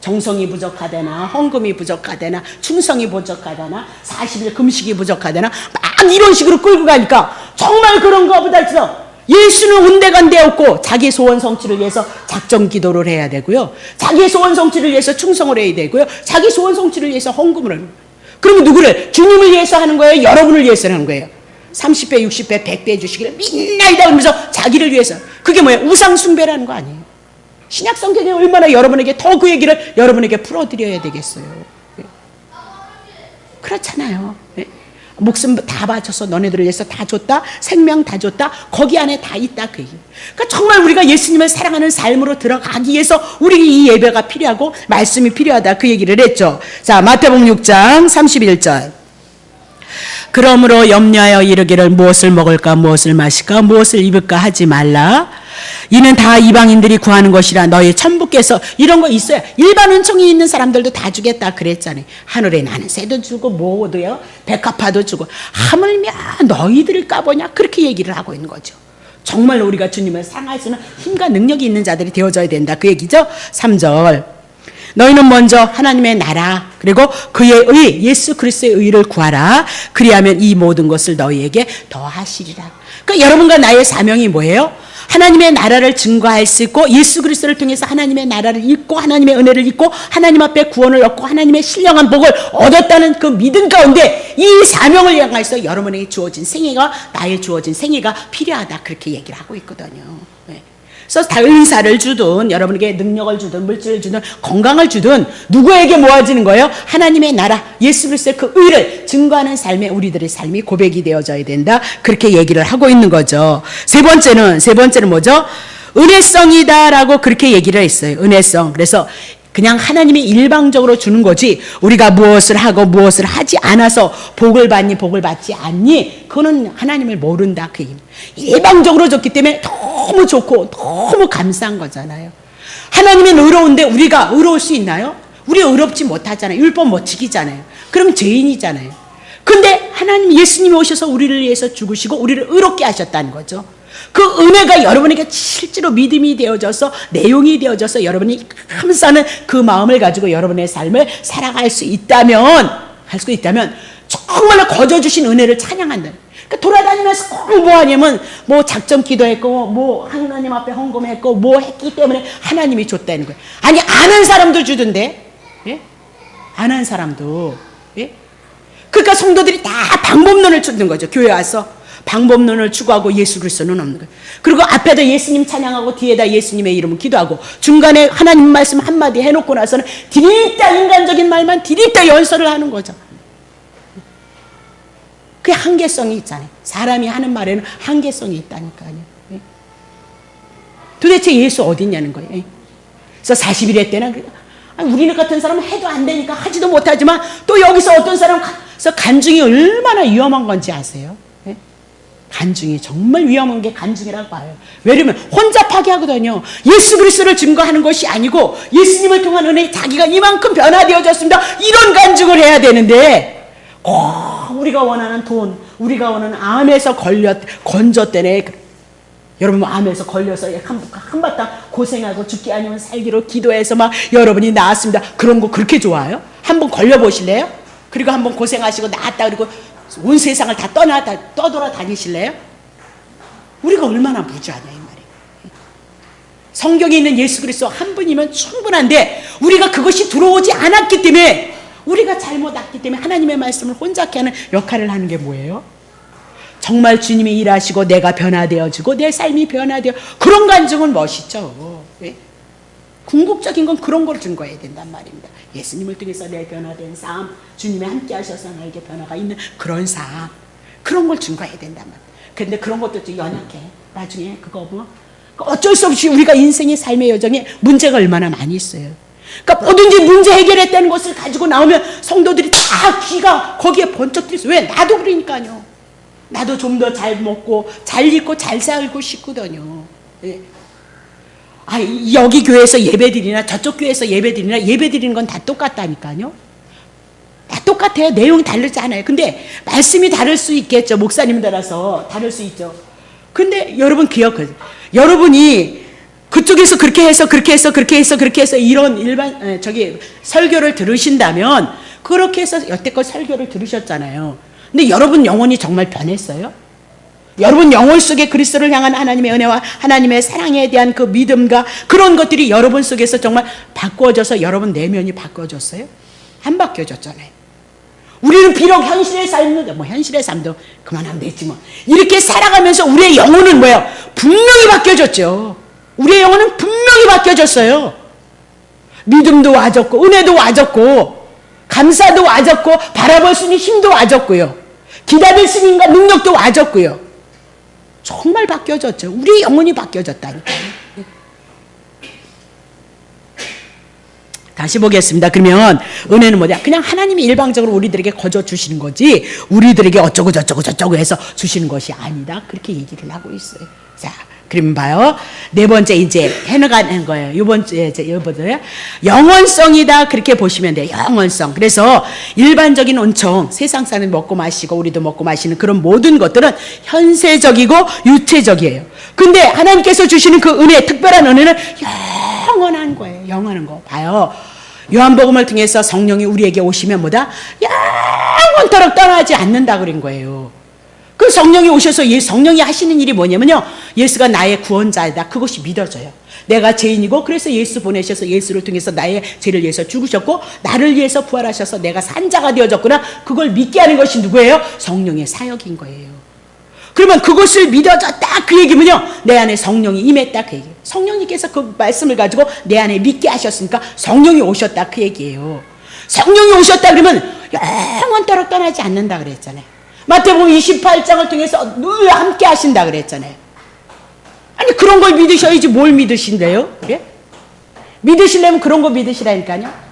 정성이 부족하다나 헌금이 부족하다나 충성이 부족하다나 40일 금식이 부족하다나 막 이런 식으로 끌고 가니까 정말 그런 거보다 예수는 온데간데 없고 자기 소원 성취를 위해서 작정 기도를 해야 되고요. 자기 소원 성취를 위해서 충성을 해야 되고요. 자기 소원 성취를 위해서 헌금을 하는 거예요. 그러면 누구를? 주님을 위해서 하는 거예요? 여러분을 위해서 하는 거예요? 30배, 60배, 100배 주시기를 맨날 다 그러면서 자기를 위해서. 그게 뭐예요? 우상숭배라는 거 아니에요. 신약 성경에 얼마나 여러분에게 더 그 얘기를 여러분에게 풀어드려야 되겠어요. 그렇잖아요. 목숨 다 바쳐서 너네들을 위해서 다 줬다. 생명 다 줬다. 거기 안에 다 있다. 그 얘기. 그러니까 정말 우리가 예수님을 사랑하는 삶으로 들어가기 위해서 우리 이 예배가 필요하고 말씀이 필요하다. 그 얘기를 했죠. 자, 마태복음 6장 31절. 그러므로 염려하여 이르기를 무엇을 먹을까 무엇을 마실까 무엇을 입을까 하지 말라. 이는 다 이방인들이 구하는 것이라 너희 천부께서 이런 거 있어요. 일반 은총이 있는 사람들도 다 주겠다 그랬잖아요. 하늘에 나는 새도 주고 뭐도요. 백합화도 주고 하물며 너희들을 까보냐 그렇게 얘기를 하고 있는 거죠. 정말로 우리가 주님을 사랑할 수 있는 힘과 능력이 있는 자들이 되어져야 된다 그 얘기죠. 3절 너희는 먼저 하나님의 나라 그리고 그의 의 예수 그리스도의 의를 구하라. 그리하면 이 모든 것을 너희에게 더하시리라. 그러니까 여러분과 나의 사명이 뭐예요? 하나님의 나라를 증거할 수 있고 예수 그리스도를 통해서 하나님의 나라를 읽고 하나님의 은혜를 읽고 하나님 앞에 구원을 얻고 하나님의 신령한 복을 얻었다는 그 믿음 가운데 이 사명을 향해서 여러분에게 주어진 생애가 나의 주어진 생애가 필요하다 그렇게 얘기를 하고 있거든요. 네. 그래서 다 은사를 주든 여러분에게 능력을 주든 물질을 주든 건강을 주든 누구에게 모아지는 거예요? 하나님의 나라 예수 그리스도의 그 의를 증거하는 삶에 우리들의 삶이 고백이 되어져야 된다 그렇게 얘기를 하고 있는 거죠. 세 번째는 뭐죠? 은혜성이다라고 그렇게 얘기를 했어요. 은혜성. 그래서 그냥 하나님이 일방적으로 주는 거지 우리가 무엇을 하고 무엇을 하지 않아서 복을 받니 복을 받지 않니 그거는 하나님을 모른다 그 얘기입니다. 일방적으로 줬기 때문에 너무 좋고 너무 감사한 거잖아요. 하나님은 의로운데 우리가 의로울 수 있나요? 우리 의롭지 못하잖아요. 율법 못 지키잖아요. 그럼 죄인이잖아요. 근데 하나님 예수님이 오셔서 우리를 위해서 죽으시고 우리를 의롭게 하셨다는 거죠. 그 은혜가 여러분에게 실제로 믿음이 되어져서 내용이 되어져서 여러분이 감사하는 그 마음을 가지고 여러분의 삶을 살아갈 수 있다면 정말로 거저 주신 은혜를 찬양한다. 그러니까 돌아다니면서 꼭 뭐 하냐면 뭐 작전 기도했고 뭐 하나님 앞에 헌금했고 뭐 했기 때문에 하나님이 줬다는 거예요. 아니 아는 사람도 주던데, 예? 아는 사람도, 예? 그러니까 성도들이 다 방법론을 주는 거죠. 교회 와서. 방법론을 추구하고 예수 그리스도는 없는 거예요. 그리고 앞에다 예수님 찬양하고 뒤에다 예수님의 이름을 기도하고 중간에 하나님 말씀 한마디 해놓고 나서는 디립다 인간적인 말만 디립다 연설을 하는 거죠. 그게 한계성이 있잖아요. 사람이 하는 말에는 한계성이 있다니까요. 도대체 예수 어디 있냐는 거예요. 그래서 40일 때는 우리는 같은 사람은 해도 안 되니까 하지도 못하지만 또 여기서 어떤 사람 간증이 얼마나 위험한 건지 아세요? 간증이 정말 위험한 게 간증이라고 봐요. 왜냐면 혼자 파괴하거든요. 예수 그리스도를 증거하는 것이 아니고 예수님을 통한 은혜에 자기가 이만큼 변화되어졌습니다. 이런 간증을 해야 되는데 우리가 원하는 돈, 우리가 원하는 암에서 건졌대네. 여러분 암에서 걸려서 한바탕 고생하고 죽기 아니면 살기로 기도해서 막 여러분이 나았습니다. 그런 거 그렇게 좋아요? 한번 걸려보실래요? 그리고 한번 고생하시고 나았다 그리고 온 세상을 다 떠돌아 다니실래요? 우리가 얼마나 무지하냐 이 말이에요. 성경에 있는 예수 그리스도 한 분이면 충분한데 우리가 그것이 들어오지 않았기 때문에 우리가 잘못 왔기 때문에 하나님의 말씀을 혼잡게 하는 역할을 하는 게 뭐예요? 정말 주님이 일하시고 내가 변화되어지고 내 삶이 변화되어 그런 간증은 멋있죠. 네? 궁극적인 건 그런 걸 증거해야 된단 말입니다. 예수님을 통해서 내 변화된 삶, 주님이 함께 하셔서 나에게 변화가 있는 그런 삶, 그런 걸 증거해야 된단 말이에요. 그런데 그런 것도 좀 연약해. 나중에 그거 뭐 어쩔 수 없이 우리가 인생의 삶의 여정에 문제가 얼마나 많이 있어요. 그러니까 뭐든지 문제 해결했다는 것을 가지고 나오면 성도들이 다 귀가 거기에 번쩍 뜨있어요. 왜? 나도 그러니까요. 나도 좀 더 잘 먹고 잘 읽고 잘 살고 싶거든요. 예. 여기 교회에서 예배드리나 저쪽 교회에서 예배드리나 예배드리는 건 다 똑같다니까요. 다 똑같아요. 내용이 다르지 않아요. 근데 말씀이 다를 수 있겠죠. 목사님 따라서 다를 수 있죠. 근데 여러분 기억하세요. 여러분이 그쪽에서 그렇게 해서 이런 일반 설교를 들으신다면 그렇게 해서 여태껏 설교를 들으셨잖아요. 근데 여러분 영혼이 정말 변했어요? 여러분 영혼 속에 그리스도를 향한 하나님의 은혜와 하나님의 사랑에 대한 그 믿음과 그런 것들이 여러분 속에서 정말 바꿔져서 여러분 내면이 바꿔졌어요? 안 바뀌어졌잖아요. 우리는 비록 현실의 삶도 현실의 삶도 그만하면 되지 뭐 이렇게 살아가면서 우리의 영혼은 뭐예요? 분명히 바뀌어졌죠. 우리의 영혼은 분명히 바뀌어졌어요. 믿음도 와졌고 은혜도 와졌고 감사도 와졌고 바라볼 수 있는 힘도 와졌고요. 기다릴 수 있는 능력도 와졌고요. 정말 바뀌어졌죠. 우리의 영혼이 바뀌어졌다니까요. 다시 보겠습니다. 그러면 은혜는 뭐냐? 그냥 하나님이 일방적으로 우리들에게 거저 주시는 거지 우리들에게 어쩌고 저쩌고 해서 주시는 것이 아니다. 그렇게 얘기를 하고 있어요. 자, 그럼 봐요. 네 번째 이제 해나가는 거예요. 이번에 영원성이다 그렇게 보시면 돼요. 영원성. 그래서 일반적인 은총, 세상 사는 먹고 마시고 우리도 먹고 마시는 그런 모든 것들은 현세적이고 유체적이에요. 근데 하나님께서 주시는 그 은혜, 특별한 은혜는 영원한 거예요. 영원한 거. 봐요. 요한복음을 통해서 성령이 우리에게 오시면 뭐다? 영원토록 떠나지 않는다 그런 거예요. 그 성령이 오셔서 성령이 하시는 일이 뭐냐면요. 예수가 나의 구원자이다. 그것이 믿어져요. 내가 죄인이고 그래서 예수 보내셔서 예수를 통해서 나의 죄를 위해서 죽으셨고 나를 위해서 부활하셔서 내가 산자가 되어졌구나. 그걸 믿게 하는 것이 누구예요? 성령의 사역인 거예요. 그러면 그것을 믿어졌다 그 얘기면요. 내 안에 성령이 임했다 그 얘기예요. 성령님께서 그 말씀을 가지고 내 안에 믿게 하셨으니까 성령이 오셨다 그 얘기예요. 성령이 오셨다 그러면 영원토록 떠나지 않는다 그랬잖아요. 마태복음 28장을 통해서 늘 함께 하신다 그랬잖아요. 아니 그런 걸 믿으셔야지 뭘 믿으신대요? 그래? 믿으시려면 그런 거 믿으시라니까요.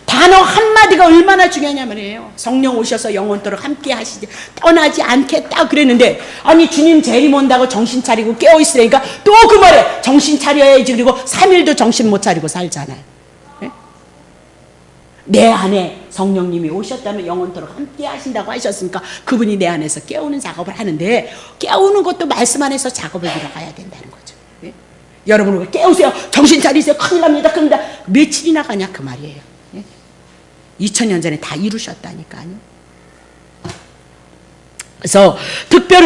단어 한마디가 얼마나 중요하냐 말이에요. 성령 오셔서 영원토록 함께 하시지 떠나지 않겠다 그랬는데 아니 주님 재림 온다고 정신 차리고 깨어있으라니까 또 그 말에 정신 차려야지 그리고 3일도 정신 못 차리고 살잖아요. 내 안에 성령님이 오셨다면 영원토록 함께 하신다고 하셨으니까 그분이 내 안에서 깨우는 작업을 하는데 깨우는 것도 말씀 안에서 작업을 들어가야 된다는 거죠. 예? 여러분 깨우세요. 정신 차리세요. 큰일 납니다. 큰일 납니다. 며칠이나 가냐 그 말이에요. 예? 2000년 전에 다 이루셨다니까요. 그래서 특별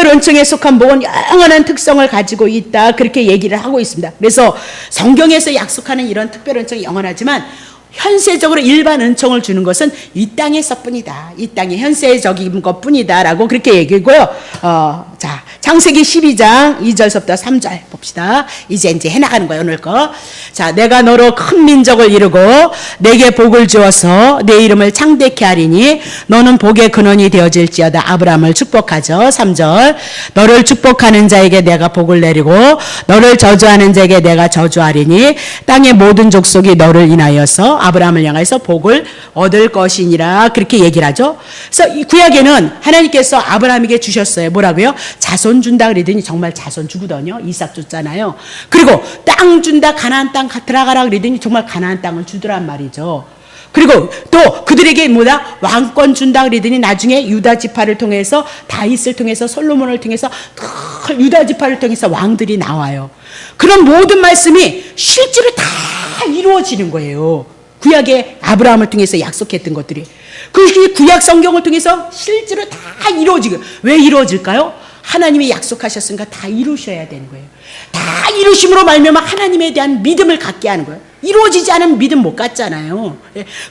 은총에 속한 복은 영원한 특성을 가지고 있다 그렇게 얘기를 하고 있습니다. 그래서 성경에서 약속하는 이런 특별 은총이 영원하지만 현세적으로 일반 은총을 주는 것은 이 땅에서뿐이다. 이 땅의 현세적인 것뿐이다 라고 그렇게 얘기고요. 자, 창세기 12장 2절부터 3절 봅시다. 이제 해나가는 거예요 오늘 거. 자, 내가 너로 큰 민족을 이루고 내게 복을 주어서 내 이름을 창대케 하리니 너는 복의 근원이 되어질지어다. 아브라함을 축복하죠. 3절 너를 축복하는 자에게 내가 복을 내리고 너를 저주하는 자에게 내가 저주하리니 땅의 모든 족속이 너를 인하여서 아브라함을 향해서 복을 얻을 것이니라 그렇게 얘기를 하죠. 그래서 이 구약에는 하나님께서 아브라함에게 주셨어요. 뭐라고요? 자손 준다 그러더니 정말 자손 주거든요. 이삭 줬잖아요. 그리고 땅 준다 가나안 땅 들어가라 그러더니 정말 가나안 땅을 주더란 말이죠. 그리고 또 그들에게 뭐다? 왕권 준다 그러더니 나중에 유다 지파를 통해서 다윗을 통해서 솔로몬을 통해서 유다 지파를 통해서 왕들이 나와요. 그런 모든 말씀이 실제로 다 이루어지는 거예요. 구약의 아브라함을 통해서 약속했던 것들이 그 구약 성경을 통해서 실제로 다 이루어지고 왜 이루어질까요? 하나님이 약속하셨으니까 다 이루셔야 되는 거예요. 다 이루심으로 말미암아 하나님에 대한 믿음을 갖게 하는 거예요. 이루어지지 않으면 믿음 못 갖잖아요.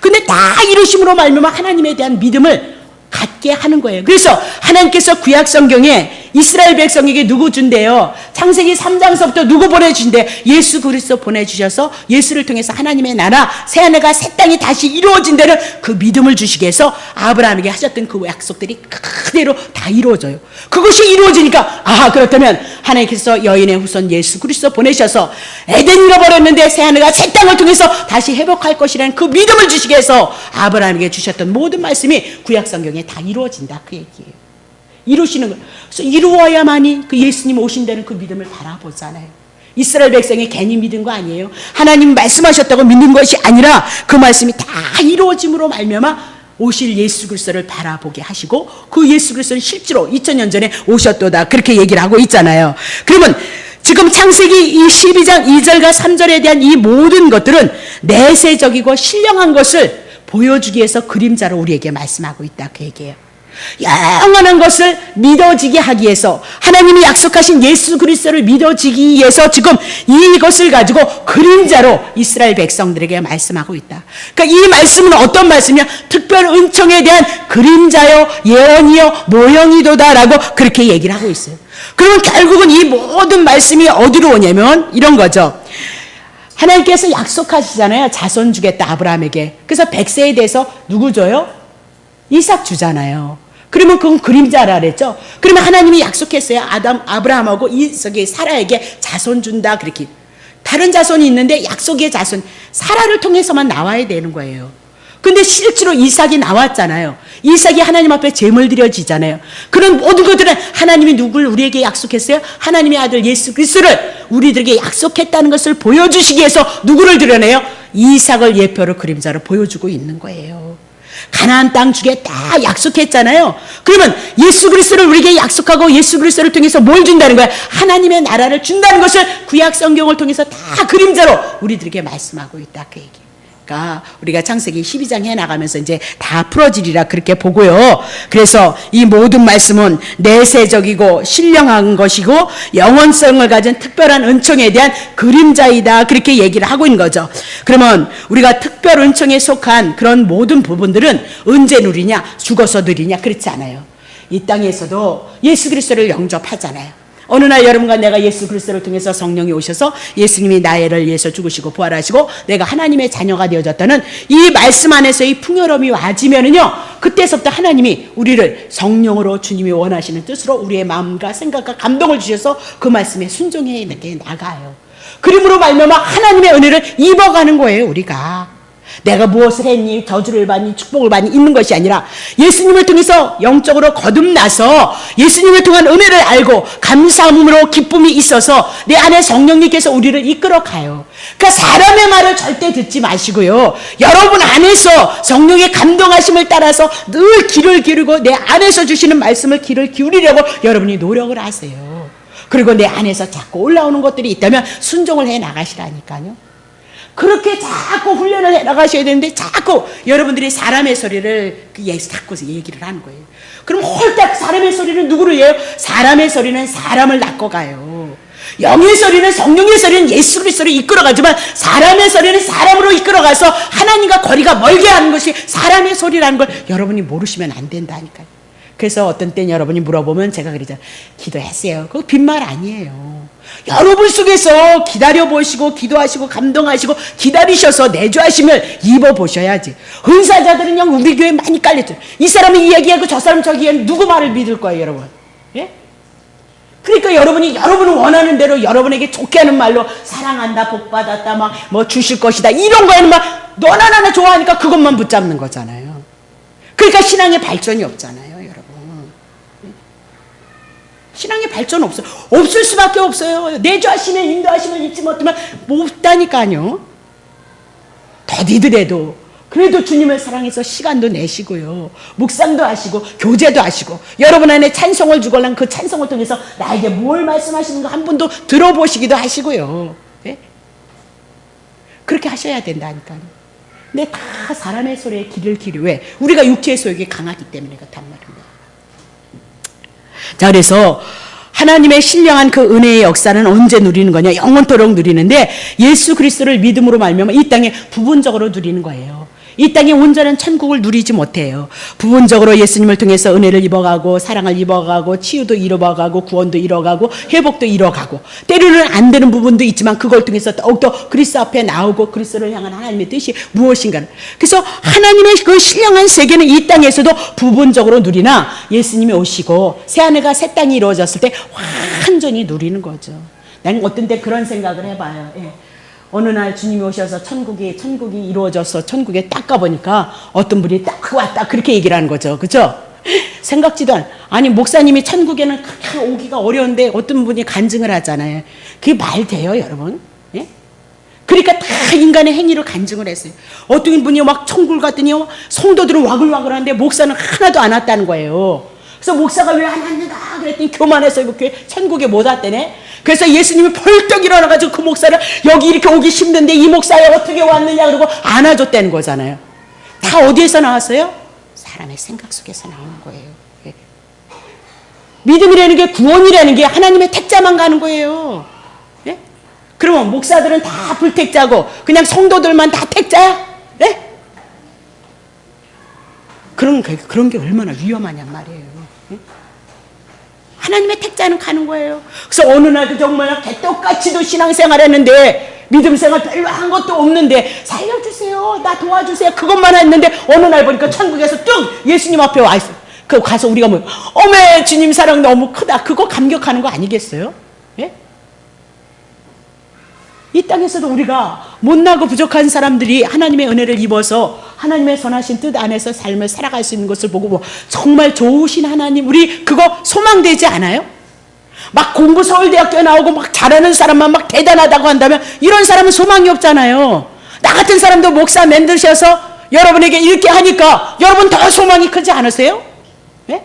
근데 다 이루심으로 말미암아 하나님에 대한 믿음을 갖게 하는 거예요. 그래서 하나님께서 구약 성경에 이스라엘 백성에게 누구 준대요? 창세기 3장서부터 누구 보내주신대? 예수 그리스도 보내주셔서 예수를 통해서 하나님의 나라 새하늘과 새 땅이 다시 이루어진다는 그 믿음을 주시게 해서 아브라함에게 하셨던 그 약속들이 그대로 다 이루어져요. 그것이 이루어지니까 그렇다면 하나님께서 여인의 후손 예수 그리스도 보내셔서 에덴 잃어버렸는데 새하늘과 새 땅을 통해서 다시 회복할 것이라는 그 믿음을 주시게 해서 아브라함에게 주셨던 모든 말씀이 구약 성경에 다 이루어진다 그 얘기예요. 이루시는 거. 그래서 이루어야만이 그 예수님 오신다는 그 믿음을 바라보잖아요. 이스라엘 백성이 괜히 믿은 거 아니에요. 하나님 말씀하셨다고 믿는 것이 아니라 그 말씀이 다 이루어짐으로 말미암아 오실 예수 그리스도를 바라보게 하시고 그 예수 그리스도는 실제로 2000년 전에 오셨도다 그렇게 얘기를 하고 있잖아요. 그러면 지금 창세기 이 12장 2절과 3절에 대한 이 모든 것들은 내세적이고 신령한 것을 보여주기 위해서 그림자로 우리에게 말씀하고 있다 그 얘기예요. 영원한 것을 믿어지게 하기 위해서 하나님이 약속하신 예수 그리스도를 믿어지기 위해서 지금 이것을 가지고 그림자로 이스라엘 백성들에게 말씀하고 있다. 그러니까 이 말씀은 어떤 말씀이냐? 특별 은총에 대한 그림자요 예언이요 모형이도다라고 그렇게 얘기를 하고 있어요. 그러면 결국은 이 모든 말씀이 어디로 오냐면 이런 거죠. 하나님께서 약속하시잖아요. 자손 주겠다 아브라함에게. 그래서 100세에 대해서 누구 줘요? 이삭 주잖아요. 그러면 그건 그림자라 그랬죠. 그러면 하나님이 약속했어요. 아브라함하고 이삭이 사라에게 자손 준다 그렇게. 다른 자손이 있는데 약속의 자손 사라를 통해서만 나와야 되는 거예요. 근데 실제로 이삭이 나왔잖아요. 이삭이 하나님 앞에 제물 드려지잖아요. 그런 모든 것들은 하나님이 누구를 우리에게 약속했어요? 하나님의 아들 예수 그리스도를 우리들에게 약속했다는 것을 보여주시기 위해서 누구를 드려내요? 이삭을 예표로 그림자로 보여주고 있는 거예요. 가나안 땅 주겠다 약속했잖아요. 그러면 예수 그리스도를 우리에게 약속하고 예수 그리스도를 통해서 뭘 준다는 거야? 하나님의 나라를 준다는 것을 구약 성경을 통해서 다 그림자로 우리들에게 말씀하고 있다 그 얘기. 우리가 창세기 12장 해나가면서 이제 다 풀어지리라 그렇게 보고요. 그래서 이 모든 말씀은 내세적이고 신령한 것이고 영원성을 가진 특별한 은총에 대한 그림자이다 그렇게 얘기를 하고 있는 거죠. 그러면 우리가 특별 은총에 속한 그런 모든 부분들은 언제 누리냐? 죽어서 누리냐? 그렇지 않아요. 이 땅에서도 예수 그리스도를 영접하잖아요. 어느 날 여러분과 내가 예수 그리스도를 통해서 성령이 오셔서 예수님이 나를 위해서 죽으시고 부활하시고 내가 하나님의 자녀가 되어졌다는 이 말씀 안에서의 풍요로움이 와지면은요, 그때서부터 하나님이 우리를 성령으로 주님이 원하시는 뜻으로 우리의 마음과 생각과 감동을 주셔서 그 말씀에 순종해 이렇게 나가요. 그러므로 말미암아 하나님의 은혜를 입어가는 거예요. 우리가 내가 무엇을 했니, 저주를 받니, 축복을 받니 있는 것이 아니라 예수님을 통해서 영적으로 거듭나서 예수님을 통한 은혜를 알고 감사함으로 기쁨이 있어서 내 안에 성령님께서 우리를 이끌어가요. 그러니까 사람의 말을 절대 듣지 마시고요, 여러분 안에서 성령의 감동하심을 따라서 늘 귀를 기울이고 내 안에서 주시는 말씀을 귀를 기울이려고 여러분이 노력을 하세요. 그리고 내 안에서 자꾸 올라오는 것들이 있다면 순종을 해 나가시라니까요. 그렇게 자꾸 훈련을 해 나가셔야 되는데 자꾸 여러분들이 사람의 소리를 자꾸 얘기를 하는 거예요. 그럼 홀딱 사람의 소리는 누구를 해요? 사람의 소리는 사람을 낚고 가요. 영의 소리는, 성령의 소리는 예수 그리스도를 이끌어가지만 사람의 소리는 사람으로 이끌어가서 하나님과 거리가 멀게 하는 것이 사람의 소리라는 걸 여러분이 모르시면 안 된다니까요. 그래서 어떤 땐 여러분이 물어보면 제가 그러잖아요. 기도했어요. 그거 빈말 아니에요. 여러분 속에서 기다려보시고 기도하시고 감동하시고 기다리셔서 내주하심을 입어보셔야지. 은사자들은 영 우리 교회에 많이 깔렸죠. 이 사람이 이 얘기하고 저 사람 저기 하는 누구 말을 믿을 거예요, 여러분? 예? 그러니까 여러분이 여러분은 원하는 대로 여러분에게 좋게 하는 말로 사랑한다, 복받았다, 막 뭐 주실 것이다 이런 거에는 막 너나 나나 좋아하니까 그것만 붙잡는 거잖아요. 그러니까 신앙의 발전이 없잖아요. 신앙의 발전 없어요. 없을 수밖에 없어요. 내주하시면 인도하시면 잊지 못하면 못다니까요. 더디더라도 그래도 주님을 사랑해서 시간도 내시고요, 묵상도 하시고 교제도 하시고 여러분 안에 찬송을 주걸랑 그 찬송을 통해서 나에게 뭘 말씀하시는 거 한 분도 들어보시기도 하시고요. 네? 그렇게 하셔야 된다니까요. 근데 다 사람의 소리에 귀를 기울여. 왜? 우리가 육체의 소욕이 강하기 때문에 그렇단 말입니다. 자, 그래서 하나님의 신령한 그 은혜의 역사는 언제 누리는 거냐? 영원토록 누리는데 예수 그리스도를 믿음으로 말미암아 이 땅에 부분적으로 누리는 거예요. 이 땅에 온전한 천국을 누리지 못해요. 부분적으로 예수님을 통해서 은혜를 입어가고 사랑을 입어가고 치유도 이뤄가고 구원도 이뤄가고 회복도 이뤄가고 때로는 안 되는 부분도 있지만 그걸 통해서 더욱더 그리스도 앞에 나오고 그리스도를 향한 하나님의 뜻이 무엇인가. 그래서 하나님의 그 신령한 세계는 이 땅에서도 부분적으로 누리나 예수님이 오시고 새하늘과 새 땅이 이루어졌을 때 완전히 누리는 거죠. 나는 어떤 때 그런 생각을 해봐요. 예. 어느 날 주님이 오셔서 천국이 이루어져서 천국에 딱 가보니까 어떤 분이 딱 왔다 그렇게 얘기를 하는 거죠. 그죠? 생각지도 않아. 아니 목사님이 천국에는 그렇게 오기가 어려운데 어떤 분이 간증을 하잖아요. 그게 말 돼요, 여러분? 예? 그러니까 다 인간의 행위로 간증을 했어요. 어떤 분이 막 천국을 갔더니 성도들은 와글와글한데 목사는 하나도 안 왔다는 거예요. 그래서 목사가 왜 안 왔는가 그랬더니 교만해서 이렇게 천국에 못 왔대네. 그래서 예수님이 벌떡 일어나가지고 그 목사를 여기 이렇게 오기 힘든데 이 목사에 어떻게 왔느냐 그러고 안아줬다는 거잖아요. 다 어디에서 나왔어요? 사람의 생각 속에서 나오는 거예요. 예. 믿음이라는 게, 구원이라는 게 하나님의 택자만 가는 거예요. 예? 그러면 목사들은 다 불택자고 그냥 성도들만 다 택자야? 예? 그런 게 얼마나 위험하냔 말이에요. 하나님의 택자는 가는 거예요. 그래서 어느 날도 정말 개떡같이도 신앙생활 했는데 믿음생활 별로 한 것도 없는데 살려주세요, 나 도와주세요 그것만 했는데 어느 날 보니까 천국에서 뚝 예수님 앞에 와 있어. 그 가서 우리가 뭐 어메 주님 사랑 너무 크다 그거 감격하는 거 아니겠어요? 예? 이 땅에서도 우리가 못나고 부족한 사람들이 하나님의 은혜를 입어서 하나님의 선하신 뜻 안에서 삶을 살아갈 수 있는 것을 보고 뭐 정말 좋으신 하나님, 우리 그거 소망되지 않아요? 막 공부 서울대학교에 나오고 막 잘하는 사람만 막 대단하다고 한다면 이런 사람은 소망이 없잖아요. 나 같은 사람도 목사 만드셔서 여러분에게 이렇게 하니까 여러분 더 소망이 크지 않으세요? 네?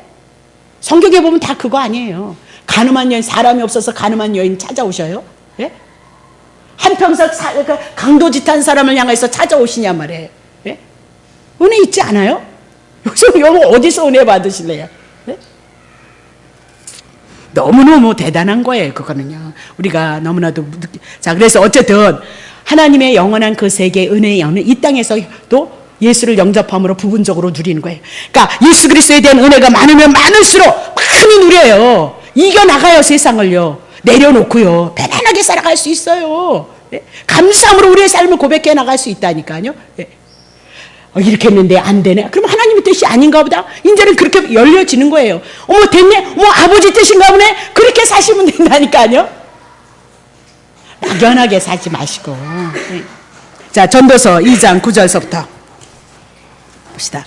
성경에 보면 다 그거 아니에요. 가늠한 여인, 사람이 없어서 가늠한 여인 찾아오셔요? 네? 한평생 강도짓한 사람을 향해서 찾아오시냐 말이에요. 네? 은혜 있지 않아요? 여러분 어디서 은혜 받으실래요? 네? 너무너무 대단한 거예요, 그거는요. 우리가 너무나도 자, 그래서 어쨌든 하나님의 영원한 그 세계 은혜의 영은 이 땅에서 또 예수를 영접함으로 부분적으로 누리는 거예요. 그러니까 예수 그리스도에 대한 은혜가 많으면 많을수록 많이 누려요. 이겨나가요, 세상을요. 내려놓고요. 편안하게 살아갈 수 있어요. 네? 감사함으로 우리의 삶을 고백해 나갈 수 있다니까요. 네. 이렇게 했는데 안 되네. 그럼 하나님의 뜻이 아닌가 보다. 이제는 그렇게 열려지는 거예요. 어머 됐네. 어머 아버지 뜻인가 보네. 그렇게 사시면 된다니까요. 막연하게 살지 마시고. 네. 자, 전도서 2장 9절서부터 봅시다.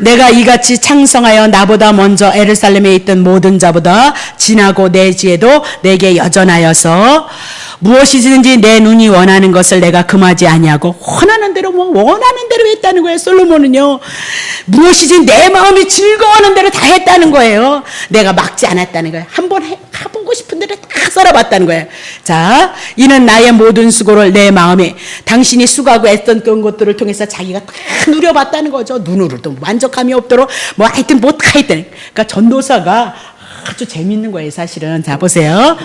내가 이같이 창성하여 나보다 먼저 에루살렘에 있던 모든 자보다 지나고 내지에도 내게 여전하여서 무엇이든지 내 눈이 원하는 것을 내가 금하지 아니하고 원하는 대로 원하는 대로 했다는 거예요. 솔로몬은요. 무엇이든지 내 마음이 즐거워하는 대로 다 했다는 거예요. 내가 막지 않았다는 거예요. 한번 해보고 싶은 대로 다 썰어봤다는 거예요. 자, 이는 나의 모든 수고를 내 마음에 당신이 수고하고 애썼던 그런 것들을 통해서 자기가 다 누려봤다는 거죠. 눈으로도 만족함이 없도록 뭐 하여튼 뭐 다 했다는. 그러니까 전도사가 아주 재밌는 거예요, 사실은. 자, 보세요.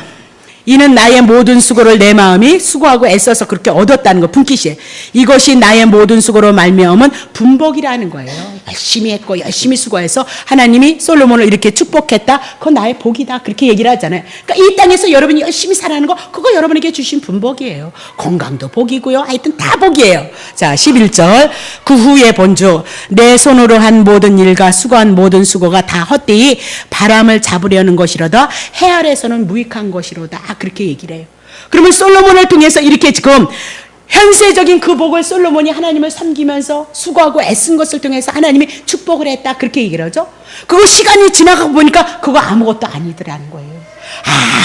이는 나의 모든 수고를 내 마음이 수고하고 애써서 그렇게 얻었다는 거, 분깃이에요. 이것이 나의 모든 수고로 말미암은 분복이라는 거예요. 열심히 했고 열심히 수고해서 하나님이 솔로몬을 이렇게 축복했다. 그건 나의 복이다. 그렇게 얘기를 하잖아요. 그러니까 이 땅에서 여러분이 열심히 살아가는 거, 그거 여러분에게 주신 분복이에요. 건강도 복이고요. 하여튼 다 복이에요. 자, 11절. 그 후에 본주 내 손으로 한 모든 일과 수고한 모든 수고가 다 헛되이 바람을 잡으려는 것이로다. 해 아래서는 무익한 것이로다. 그렇게 얘기를 해요. 그러면 솔로몬을 통해서 이렇게 지금 현세적인 그 복을 솔로몬이 하나님을 섬기면서 수고하고 애쓴 것을 통해서 하나님이 축복을 했다. 그렇게 얘기를 하죠. 그거 시간이 지나가고 보니까 그거 아무것도 아니더라는 거예요.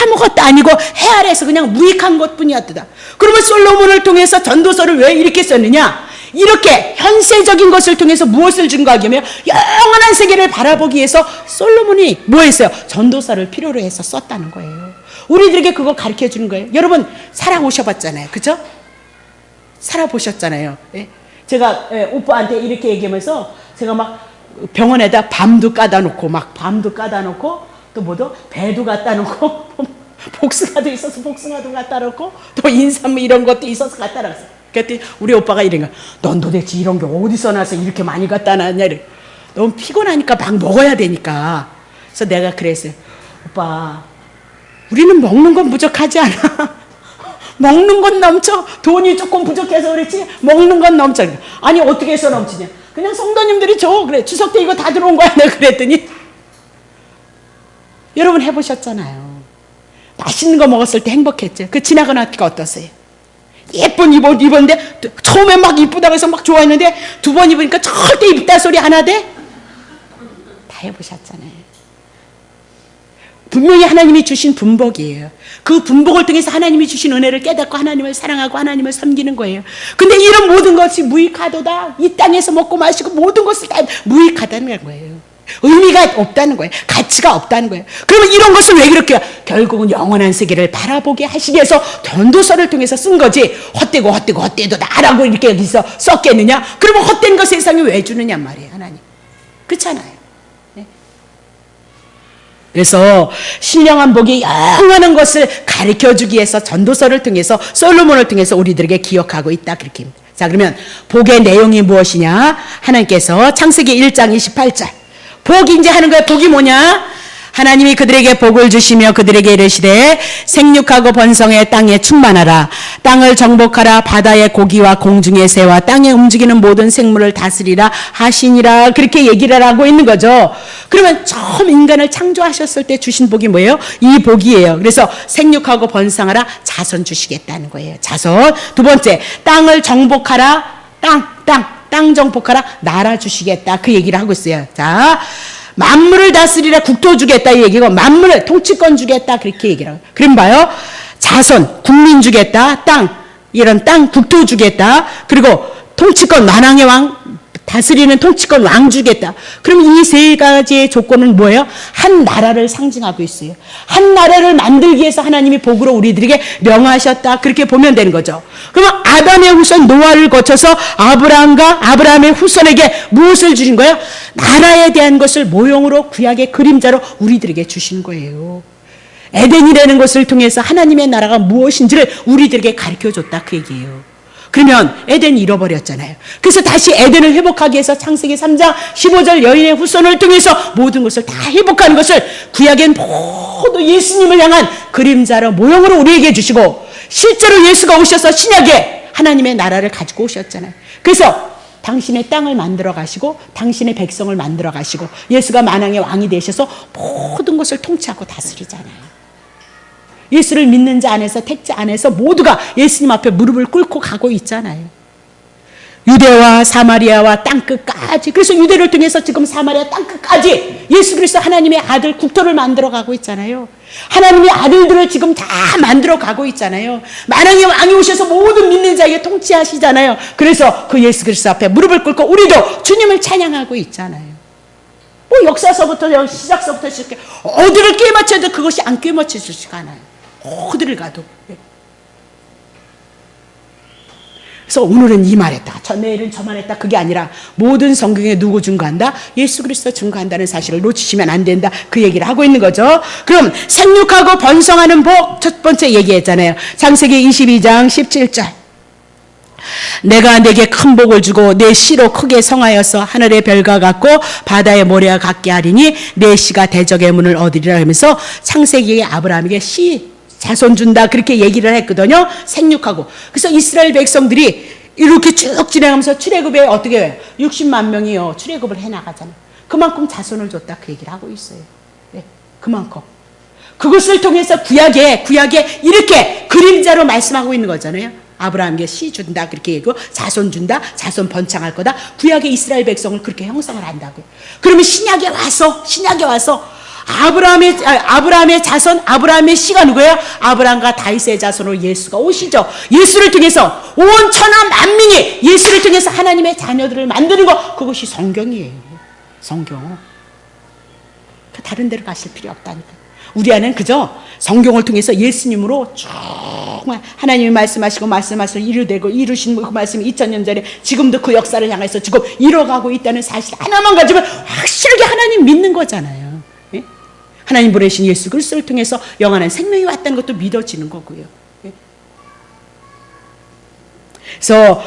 아무것도 아니고 해 아래에서 그냥 무익한 것뿐이었다. 그러면 솔로몬을 통해서 전도서를 왜 이렇게 썼느냐? 이렇게 현세적인 것을 통해서 무엇을 증거하기 위해 영원한 세계를 바라보기 위해서 솔로몬이 뭐 했어요? 전도서를 필요로 해서 썼다는 거예요. 우리들에게 그거 가르쳐 주는 거예요. 여러분 살아오셔봤잖아요. 그죠? 살아보셨잖아요. 예? 제가 오빠한테 이렇게 얘기하면서 제가 막 병원에다 밤도 까다 놓고 막 밤도 까다 놓고 또 뭐도 배도 갖다 놓고 복숭아도 있어서 복숭아도 갖다 놓고 또 인삼 이런 것도 있어서 갖다 놨어요. 그랬더니 우리 오빠가 이런 거야. 넌 도대체 이런 게 어디서 나서 이렇게 많이 갖다 놨냐. 너무 피곤하니까 막 먹어야 되니까. 그래서 내가 그랬어요. 오빠 우리는 먹는 건 부족하지 않아. 먹는 건 넘쳐. 돈이 조금 부족해서 그렇지 먹는 건 넘쳐. 아니 어떻게 해서 넘치냐. 그냥 성도님들이 줘. 그래 추석 때 이거 다 들어온 거야. 내가 그랬더니 여러분 해보셨잖아요. 맛있는 거 먹었을 때 행복했죠. 그 지나고 나니까 어떠세요? 예쁜 입 입었는데 처음에 막 이쁘다고 해서 막 좋아했는데 두 번 입으니까 절대 이쁘다 소리 안 하대? 다 해보셨잖아요. 분명히 하나님이 주신 분복이에요. 그 분복을 통해서 하나님이 주신 은혜를 깨닫고 하나님을 사랑하고 하나님을 섬기는 거예요. 근데 이런 모든 것이 무익하도다. 이 땅에서 먹고 마시고 모든 것을 다 무익하다는 거예요. 의미가 없다는 거예요. 가치가 없다는 거예요. 그러면 이런 것을 왜 그렇게 결국은 영원한 세계를 바라보게 하시기 위해서 전도서를 통해서 쓴 거지. 헛되도 나라고 이렇게 여기서 썼겠느냐. 그러면 헛된 거 세상에 왜 주느냐 말이에요. 하나님. 그렇잖아요. 네. 그래서 신령한 복이 영원한 것을 가르쳐주기 위해서 전도서를 통해서 솔로몬을 통해서 우리들에게 기억하고 있다. 그렇게. 자, 그러면 복의 내용이 무엇이냐. 하나님께서 창세기 1장 28절 복이 이제 하는 거예요. 복이 뭐냐? 하나님이 그들에게 복을 주시며 그들에게 이르시되 생육하고 번성해 땅에 충만하라. 땅을 정복하라. 바다의 고기와 공중의 새와 땅에 움직이는 모든 생물을 다스리라 하시니라. 그렇게 얘기를 하고 있는 거죠. 그러면 처음 인간을 창조하셨을 때 주신 복이 뭐예요? 이 복이에요. 그래서 생육하고 번성하라. 자손 주시겠다는 거예요. 자손. 두 번째 땅을 정복하라. 땅 땅 정복하라, 나라 주시겠다. 그 얘기를 하고 있어요. 자, 만물을 다스리라, 국토 주겠다 이 얘기고, 만물을 통치권 주겠다 그렇게 얘기를 하고. 그럼 봐요. 자손, 국민 주겠다. 땅, 이런 땅, 국토 주겠다. 그리고 통치권, 만왕의 왕, 다스리는 통치권 왕 주겠다. 그럼 이 세 가지의 조건은 뭐예요? 한 나라를 상징하고 있어요. 한 나라를 만들기 위해서 하나님이 복으로 우리들에게 명하셨다. 그렇게 보면 되는 거죠. 그러면 아담의 후손 노아를 거쳐서 아브라함과 아브라함의 후손에게 무엇을 주신 거예요? 나라에 대한 것을 모형으로, 구약의 그림자로 우리들에게 주신 거예요. 에덴이라는 것을 통해서 하나님의 나라가 무엇인지를 우리들에게 가르쳐줬다 그 얘기예요. 그러면 에덴이 잃어버렸잖아요. 그래서 다시 에덴을 회복하기 위해서 창세기 3장 15절 여인의 후손을 통해서 모든 것을 다 회복하는 것을 구약엔 모두 예수님을 향한 그림자로 모형으로 우리에게 주시고, 실제로 예수가 오셔서 신약에 하나님의 나라를 가지고 오셨잖아요. 그래서 당신의 땅을 만들어 가시고 당신의 백성을 만들어 가시고 예수가 만왕의 왕이 되셔서 모든 것을 통치하고 다스리잖아요. 예수를 믿는 자 안에서, 택자 안에서 모두가 예수님 앞에 무릎을 꿇고 가고 있잖아요. 유대와 사마리아와 땅끝까지. 그래서 유대를 통해서 지금 사마리아 땅끝까지 예수 그리스도 하나님의 아들 국토를 만들어 가고 있잖아요. 하나님의 아들들을 지금 다 만들어 가고 있잖아요. 만왕의 왕이 오셔서 모든 믿는 자에게 통치하시잖아요. 그래서 그 예수 그리스도 앞에 무릎을 꿇고 우리도 주님을 찬양하고 있잖아요. 뭐 역사서부터 시작서부터 시작해 어디를 꿰맞춰도 그것이 안 꿰맞춰지지가 않아요. 어디를 가도. 그래서 오늘은 이 말했다, 내일은 저 말했다, 그게 아니라 모든 성경에 누구 증거한다? 예수 그리스도 증거한다는 사실을 놓치시면 안 된다. 그 얘기를 하고 있는 거죠. 그럼 생육하고 번성하는 복 첫 번째 얘기했잖아요. 창세기 22장 17절. 내가 내게 큰 복을 주고 내 씨로 크게 성하여서 하늘의 별과 같고 바다의 모래와 같게 하리니 내 씨가 대적의 문을 얻으리라 하면서 창세기에 아브라함에게 씨 자손 준다 그렇게 얘기를 했거든요. 생육하고. 그래서 이스라엘 백성들이 이렇게 쭉 진행하면서 출애굽에 어떻게 해요? 60만 명이요 출애굽을 해나가잖아요. 그만큼 자손을 줬다 그 얘기를 하고 있어요. 네, 그만큼. 그것을 통해서 구약에 이렇게 그림자로 말씀하고 있는 거잖아요. 아브라함에게 씨 준다 그렇게 얘기하고 자손 준다, 자손 번창할 거다. 구약의 이스라엘 백성을 그렇게 형성을 한다고요. 그러면 신약에 와서 아브라함의 자손, 아브라함의 씨가 누구예요? 아브라함과 다윗의 자손으로 예수가 오시죠. 예수를 통해서 온 천하 만민이 예수를 통해서 하나님의 자녀들을 만드는 것, 그것이 성경이에요. 성경. 다른 데로 가실 필요 없다니까. 우리 안에는 그저 성경을 통해서 예수님으로 정말 하나님이 말씀하시고 이루되고 이루신 그 말씀이 2000년 전에 지금도 그 역사를 향해서 지금 이뤄가고 있다는 사실 하나만 가지면 확실하게 하나님 믿는 거잖아요. 예? 하나님 보내신 예수 그리스도를 통해서 영원한 생명이 왔다는 것도 믿어지는 거고요. 예? 그래서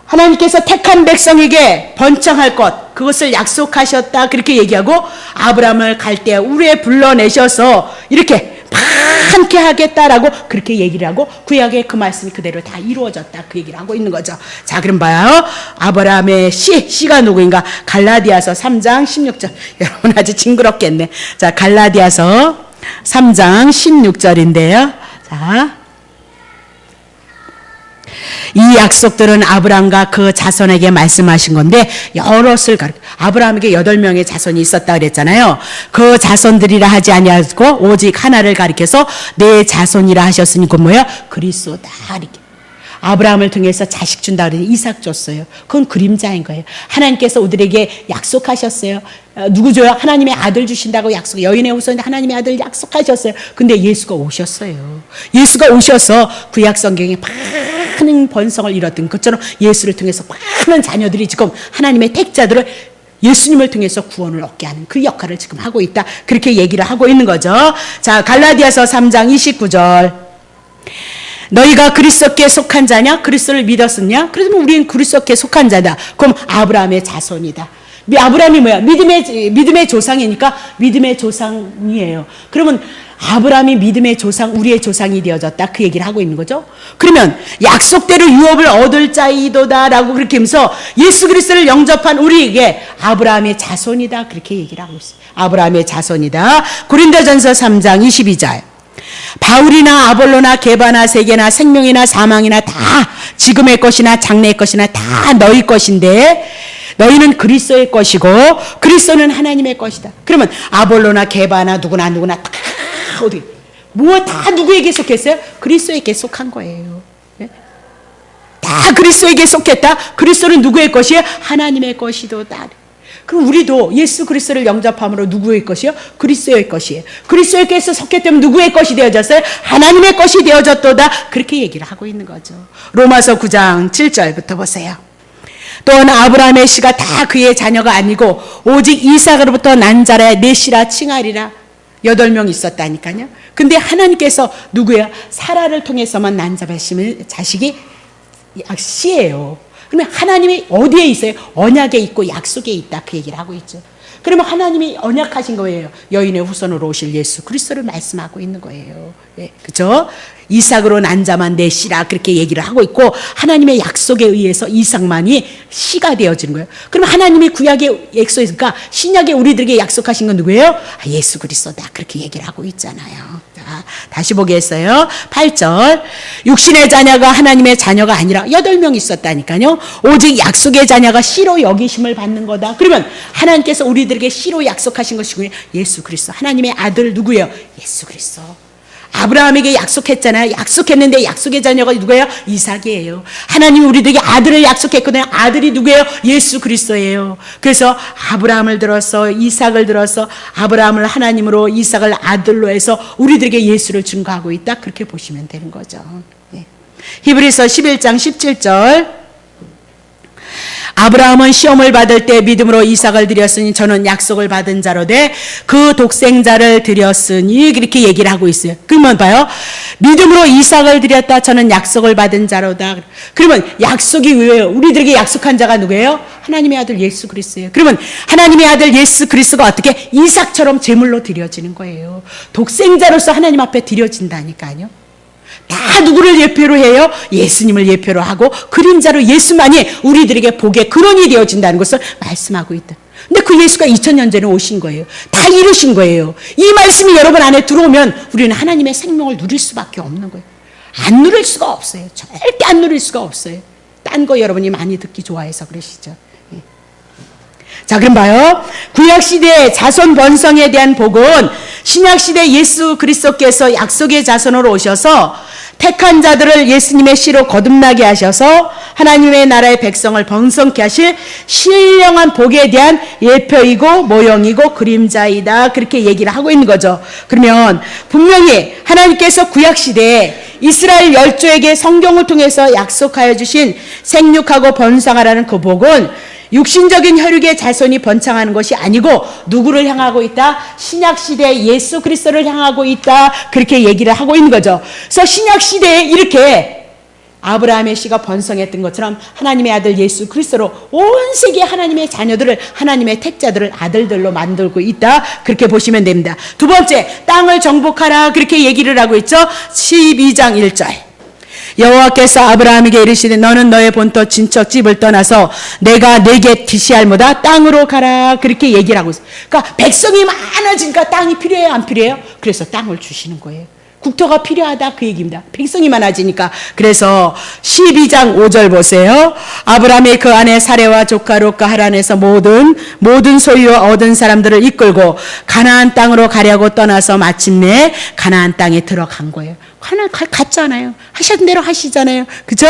하나님께서 택한 백성에게 번창할 것, 그것을 약속하셨다 그렇게 얘기하고 아브라함을 갈대아 우르에 불러내셔서 이렇게 많게 하겠다라고 그렇게 얘기를 하고 구약의 그 말씀이 그대로 다 이루어졌다 그 얘기를 하고 있는 거죠. 자, 그럼 봐요. 아브라함의 씨가 누구인가? 갈라디아서 3장 16절. 여러분 아주 징그럽겠네. 자, 갈라디아서 3장 16절인데요. 자, 이 약속들은 아브라함과 그 자손에게 말씀하신 건데 여럿을 아브라함에게 8명의 자손이 있었다 그랬잖아요. 그 자손들이라 하지 아니하고 오직 하나를 가리켜서 내 자손이라 하셨으니 그 뭐야? 그리스도다 이렇게. 아브라함을 통해서 자식 준다 그러니 이삭 줬어요. 그건 그림자인 거예요. 하나님께서 우리에게 약속하셨어요. 누구 줘요? 하나님의 아들 주신다고 약속. 여인의 후손인데 하나님의 아들 약속하셨어요. 근데 예수가 오셨어요. 예수가 오셔서 구약 성경에 많은 번성을 이뤘던 것처럼 예수를 통해서 많은 자녀들이 지금 하나님의 택자들을 예수님을 통해서 구원을 얻게 하는 그 역할을 지금 하고 있다. 그렇게 얘기를 하고 있는 거죠. 자, 갈라디아서 3장 29절. 너희가 그리스도께 속한 자냐? 그리스도를 믿었었냐? 그러면 우리는 그리스도께 속한 자다. 그럼 아브라함의 자손이다. 아브라함이 뭐야? 믿음의 조상이니까 믿음의 조상이에요. 그러면 아브라함이 믿음의 조상, 우리의 조상이 되어졌다. 그 얘기를 하고 있는 거죠. 그러면 약속대로 유업을 얻을 자이도다라고 그렇게 하면서 예수 그리스도를 영접한 우리에게 아브라함의 자손이다. 그렇게 얘기를 하고 있어요. 아브라함의 자손이다. 고린도전서 3장 22절. 바울이나 아볼로나 게바나 세계나 생명이나 사망이나 다 지금의 것이나 장래의 것이나 다 너희 것인데 너희는 그리스도의 것이고 그리스도는 하나님의 것이다. 그러면 아볼로나 게바나 누구나 다 어디 뭐 다 누구에게 속했어요? 그리스도에게 속한 거예요. 다 그리스도에게 속했다. 그리스도는 누구의 것이에요? 하나님의 것이도다. 그럼 우리도 예수 그리스도를 영접함으로 누구의 것이요? 그리스도의 것이에요. 그리스도에게서 속했기 때문에 누구의 것이 되어졌어요? 하나님의 것이 되어졌도다. 그렇게 얘기를 하고 있는 거죠. 로마서 9장 7절부터 보세요. 또한 아브라함의 씨가 다 그의 자녀가 아니고 오직 이삭으로부터 난 자라 내 씨라 칭하리라. 8명 있었다니까요. 근데 하나님께서 누구야? 사라를 통해서만 난 자식이 씨예요. 그러면 하나님이 어디에 있어요? 언약에 있고 약속에 있다. 그 얘기를 하고 있죠. 그러면 하나님이 언약하신 거예요. 여인의 후손으로 오실 예수 그리스도를 말씀하고 있는 거예요. 예, 그렇죠? 이삭으로 난 자만 내 씨라 그렇게 얘기를 하고 있고 하나님의 약속에 의해서 이삭만이 씨가 되어지는 거예요. 그럼 하나님이 구약에 약속했으니까 신약에 우리들에게 약속하신 건 누구예요? 예수 그리스도다. 그렇게 얘기를 하고 있잖아요. 자, 다시 보겠어요. 8절 육신의 자녀가 하나님의 자녀가 아니라 8명 있었다니까요. 오직 약속의 자녀가 씨로 여기심을 받는 거다. 그러면 하나님께서 우리들에게 씨로 약속하신 것이고요. 예수 그리스도 하나님의 아들 누구예요? 예수 그리스도. 아브라함에게 약속했잖아요. 약속했는데 약속의 자녀가 누구예요? 이삭이에요. 하나님이 우리들에게 아들을 약속했거든요. 아들이 누구예요? 예수 그리스도예요. 그래서 아브라함을 들어서 이삭을 들어서 아브라함을 하나님으로 이삭을 아들로 해서 우리들에게 예수를 증거하고 있다. 그렇게 보시면 되는 거죠. 예. 히브리서 11장 17절 아브라함은 시험을 받을 때 믿음으로 이삭을 드렸으니 저는 약속을 받은 자로되 그 독생자를 드렸으니 그렇게 얘기를 하고 있어요. 그러면 봐요. 믿음으로 이삭을 드렸다. 저는 약속을 받은 자로다. 그러면 약속이 왜요? 우리들에게 약속한 자가 누구예요? 하나님의 아들 예수 그리스도예요. 그러면 하나님의 아들 예수 그리스도가 어떻게 이삭처럼 제물로 드려지는 거예요. 독생자로서 하나님 앞에 드려진다니까요. 다 누구를 예표로 해요? 예수님을 예표로 하고 그림자로 예수만이 우리들에게 복의 근원이 되어진다는 것을 말씀하고 있다. 근데 그 예수가 2000년 전에 오신 거예요. 다 이루신 거예요. 이 말씀이 여러분 안에 들어오면 우리는 하나님의 생명을 누릴 수밖에 없는 거예요. 안 누릴 수가 없어요. 절대 안 누릴 수가 없어요. 딴 거 여러분이 많이 듣기 좋아해서 그러시죠. 자, 그럼 봐요. 구약시대의 자손 번성에 대한 복은 신약시대 예수 그리스도께서 약속의 자손으로 오셔서 택한 자들을 예수님의 씨로 거듭나게 하셔서 하나님의 나라의 백성을 번성케 하실 신령한 복에 대한 예표이고 모형이고 그림자이다. 그렇게 얘기를 하고 있는 거죠. 그러면 분명히 하나님께서 구약시대에 이스라엘 열조에게 성경을 통해서 약속하여 주신 생육하고 번성하라는 그 복은 육신적인 혈육의 자손이 번창하는 것이 아니고 누구를 향하고 있다? 신약시대 예수 그리스도를 향하고 있다. 그렇게 얘기를 하고 있는 거죠. 그래서 신약시대에 이렇게 아브라함의 씨가 번성했던 것처럼 하나님의 아들 예수 그리스도로 온 세계 하나님의 자녀들을 하나님의 택자들을 아들들로 만들고 있다. 그렇게 보시면 됩니다. 두 번째, 땅을 정복하라. 그렇게 얘기를 하고 있죠. 12장 1절. 여호와께서 아브라함에게 이르시되 너는 너의 본토 친척 집을 떠나서 내가 내게 지시할모다 땅으로 가라. 그렇게 얘기를 하고 있어요. 그러니까 백성이 많아지니까 땅이 필요해요, 안 필요해요? 그래서 땅을 주시는 거예요. 국토가 필요하다 그 얘기입니다. 백성이 많아지니까. 그래서 12장 5절 보세요. 아브라함이 그 안에 사레와 조카 롯과 하란에서 모든 소유 얻은 사람들을 이끌고 가나안 땅으로 가려고 떠나서 마침내 가나안 땅에 들어간 거예요. 하나 갔잖아요. 하셨던 대로 하시잖아요. 그죠?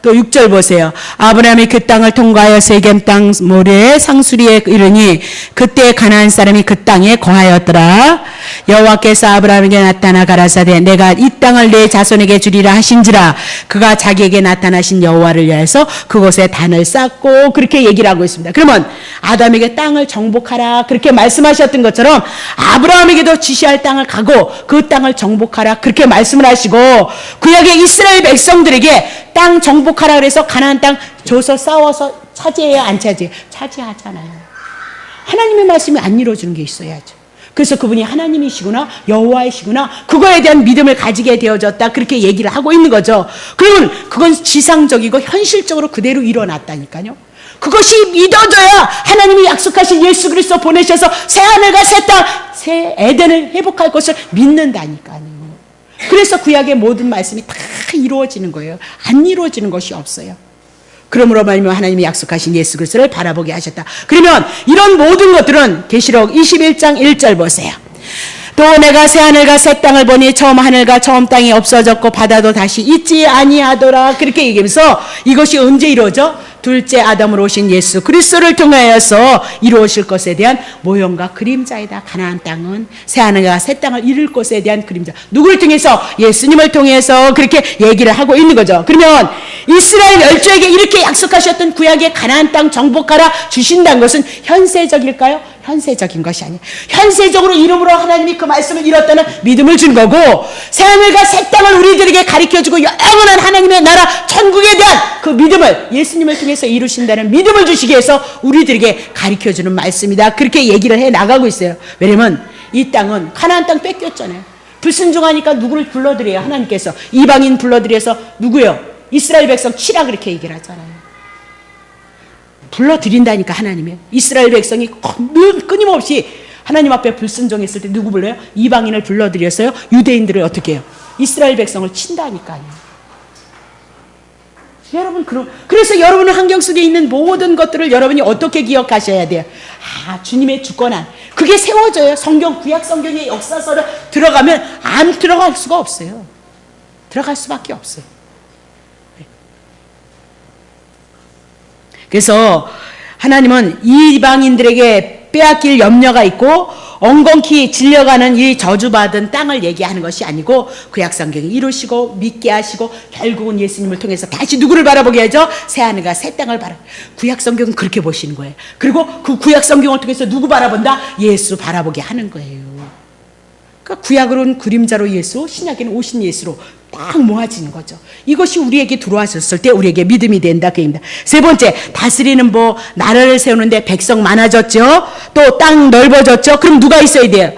또 6절 보세요. 아브라함이 그 땅을 통과하여 세겜 땅 모래의 상수리에 이르니 그때 가나안 사람이 그 땅에 거하였더라. 여호와께서 아브라함에게 나타나 가라사대 내가 이 땅을 내 자손에게 주리라 하신지라. 그가 자기에게 나타나신 여호와를 위해서 그곳에 단을 쌓고 그렇게 얘기를 하고 있습니다. 그러면 아담에게 땅을 정복하라 그렇게 말씀하셨던 것처럼 아브라함에게도 지시할 땅을 가고 그 땅을 정복하라 그렇게 말씀을 하시고 구약의 이스라엘 백성들에게 땅 정복하라 그래서 가나안 땅 줘서 싸워서 차지해요, 안 차지해요? 차지하잖아요. 하나님의 말씀이 안 이루어지는 게 있어야죠. 그래서 그분이 하나님이시구나 여호와이시구나 그거에 대한 믿음을 가지게 되어졌다 그렇게 얘기를 하고 있는 거죠. 그러면 그건 지상적이고 현실적으로 그대로 일어났다니까요. 그것이 믿어져야 하나님이 약속하신 예수 그리스도 보내셔서 새 하늘과 새 땅, 새 에덴을 회복할 것을 믿는다니까요. 그래서 구약의 모든 말씀이 다 이루어지는 거예요. 안 이루어지는 것이 없어요. 그러므로 말미암아 하나님이 약속하신 예수 그리스도를 바라보게 하셨다. 그러면 이런 모든 것들은 계시록 21장 1절 보세요. 또 내가 새 하늘과 새 땅을 보니 처음 하늘과 처음 땅이 없어졌고 바다도 다시 있지 아니하더라. 그렇게 얘기하면서 이것이 언제 이루어져? 둘째 아담으로 오신 예수 그리스도를 통하여서 이루어질 것에 대한 모형과 그림자이다. 가나안 땅은 새 하늘과 새 땅을 이룰 것에 대한 그림자. 누구를 통해서? 예수님을 통해서 그렇게 얘기를 하고 있는 거죠. 그러면 이스라엘 열조에게 이렇게 약속하셨던 구약의 가나안 땅 정복하라 주신다는 것은 현세적일까요? 현세적인 것이 아니에요. 현세적으로 이름으로 하나님이 그 말씀을 이뤘다는 믿음을 준 거고, 새하늘과 새 땅을 우리들에게 가르쳐주고 영원한 하나님의 나라 천국에 대한 그 믿음을 예수님을 통해서 이루신다는 믿음을 주시기 위해서 우리들에게 가르쳐주는 말씀이다. 그렇게 얘기를 해 나가고 있어요. 왜냐면 이 땅은 가나안 땅 뺏겼잖아요. 불순종하니까 누구를 불러들여요? 하나님께서 이방인 불러들여서 누구요? 이스라엘 백성 치라 그렇게 얘기를 하잖아요. 불러드린다니까 하나님이. 이스라엘 백성이 끊임없이 하나님 앞에 불순종했을 때 누구 불러요? 이방인을 불러들였어요. 유대인들을 어떻게 해요? 이스라엘 백성을 친다니까요. 여러분, 그래서 여러분의 환경 속에 있는 모든 것들을 여러분이 어떻게 기억하셔야 돼요? 주님의 주권한 그게 세워져요. 성경, 구약 성경의 역사서를 들어가면 안 들어갈 수가 없어요. 들어갈 수밖에 없어요. 그래서 하나님은 이방인들에게 빼앗길 염려가 있고 엉겅퀴 질려가는 이 저주받은 땅을 얘기하는 것이 아니고 구약성경이 이루시고 믿게 하시고 결국은 예수님을 통해서 다시 누구를 바라보게 하죠? 새하늘과 새 땅을 구약성경은 그렇게 보시는 거예요. 그리고 그 구약성경을 통해서 누구 바라본다? 예수 바라보게 하는 거예요. 그러니까 구약으로는 그림자로 예수, 신약에는 오신 예수로 딱 모아지는 거죠. 이것이 우리에게 들어왔을 때 우리에게 믿음이 된다 그 얘기입니다. 세 번째, 다스리는 나라를 세우는데 백성 많아졌죠. 또 땅 넓어졌죠. 그럼 누가 있어야 돼요?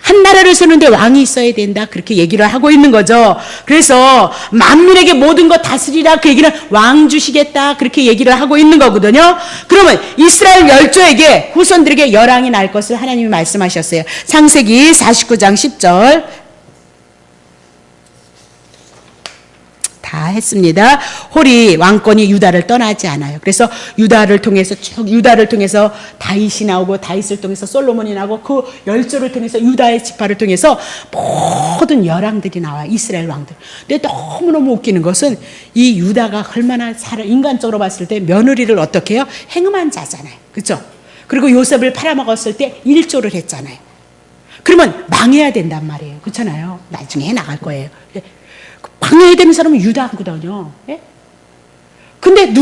한 나라를 세우는데 왕이 있어야 된다 그렇게 얘기를 하고 있는 거죠. 그래서 만민에게 모든 것 다스리라 그 얘기는 왕 주시겠다 그렇게 얘기를 하고 있는 거거든요. 그러면 이스라엘 열조에게 후손들에게 열왕이 날 것을 하나님이 말씀하셨어요. 창세기 49장 10절 다 했습니다. 홀이 왕권이 유다를 떠나지 않아요. 그래서 유다를 통해서 다윗이 나오고 다윗을 통해서 솔로몬이 나오고 그 열조를 통해서 유다의 지파를 통해서 모든 열왕들이 나와요. 이스라엘 왕들. 근데 너무너무 웃기는 것은 이 유다가 얼마나 인간적으로 봤을 때 며느리를 어떻게 해요? 행음한 자잖아요. 그렇죠? 그리고 요셉을 팔아먹었을 때 일조를 했잖아요. 그러면 망해야 된단 말이에요. 그렇잖아요. 나중에 해 나갈 거예요. 방해해야 되는 사람은 유다거든요. 예? 근데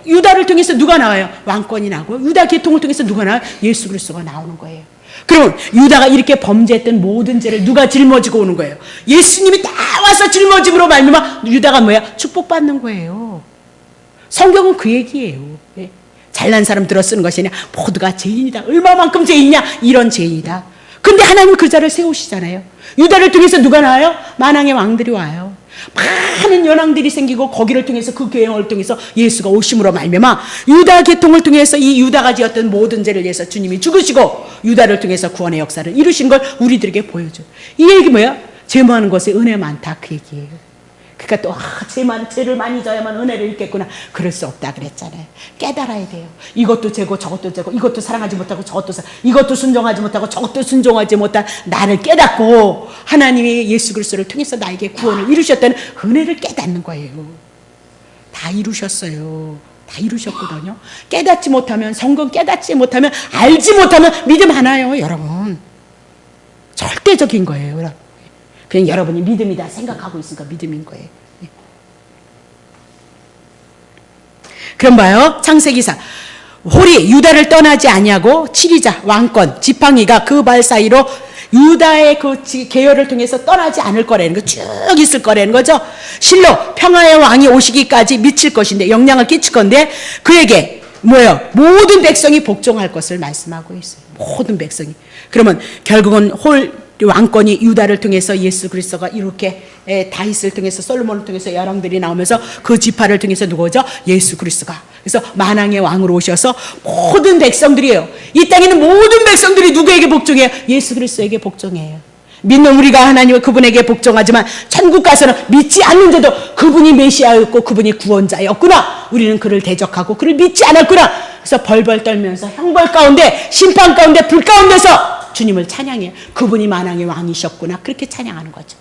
유다를 통해서 누가 나와요? 왕권이 나고 유다 계통을 통해서 누가 나와요? 예수 그리스도가 나오는 거예요. 그러면 유다가 이렇게 범죄했던 모든 죄를 누가 짊어지고 오는 거예요? 예수님이 다 와서 짊어짐으로 말미암아 유다가 뭐야? 축복받는 거예요. 성경은 그 얘기예요. 예? 잘난 사람 들어 쓰는 것이 아니라 모두가 죄인이다. 얼마만큼 죄인이냐? 이런 죄인이다. 근데 하나님은 그 자를 세우시잖아요. 유다를 통해서 누가 나와요? 만왕의 왕들이 와요. 많은 연왕들이 생기고 거기를 통해서 그 계명을 통해서 예수가 오심으로 말미암아 유다 계통을 통해서 이 유다가 지었던 모든 죄를 위해서 주님이 죽으시고 유다를 통해서 구원의 역사를 이루신 걸 우리들에게 보여줘요. 이 얘기 뭐야? 죄 많은 것에 은혜 많다 그 얘기예요. 그러니까 또 죄를 많이 져야만 은혜를 입겠구나. 그럴 수 없다 그랬잖아요. 깨달아야 돼요. 이것도 죄고 저것도 죄고 이것도 사랑하지 못하고 저것도 이것도 순종하지 못하고 저것도 순종하지 못한 나를 깨닫고 하나님이 예수 그리스도를 통해서 나에게 구원을 이루셨다는 은혜를 깨닫는 거예요. 다 이루셨어요. 다 이루셨거든요. 깨닫지 못하면 성경 깨닫지 못하면 알지 못하면 믿음 하나요 여러분. 절대적인 거예요 여러분. 그냥 여러분이 믿음이다 생각하고 있으니까 믿음인 거예요. 그럼 봐요. 창세기사 홀이 유다를 떠나지 아니하고 치리자 왕권 지팡이가 그 발 사이로 유다의 그 계열을 통해서 떠나지 않을 거라는 거 쭉 있을 거라는 거죠. 실로 평화의 왕이 오시기까지 미칠 것인데 영향을 끼칠 건데 그에게 뭐예요? 모든 백성이 복종할 것을 말씀하고 있어요. 모든 백성이. 그러면 결국은 왕권이 유다를 통해서 예수 그리스도가 이렇게 다윗을 통해서 솔로몬을 통해서 열왕들이 나오면서 그 지파를 통해서 누구죠? 예수 그리스도가. 그래서 만왕의 왕으로 오셔서 모든 백성들이에요. 이 땅에는 모든 백성들이 누구에게 복종해요? 예수 그리스도에게 복종해요. 믿는 우리가 하나님을 그분에게 복종하지만 천국 가서는 믿지 않는 자도 그분이 메시아였고 그분이 구원자였구나. 우리는 그를 대적하고 그를 믿지 않았구나. 그래서 벌벌 떨면서 형벌 가운데 심판 가운데 불 가운데서 주님을 찬양해요. 그분이 만왕의 왕이셨구나. 그렇게 찬양하는 거죠.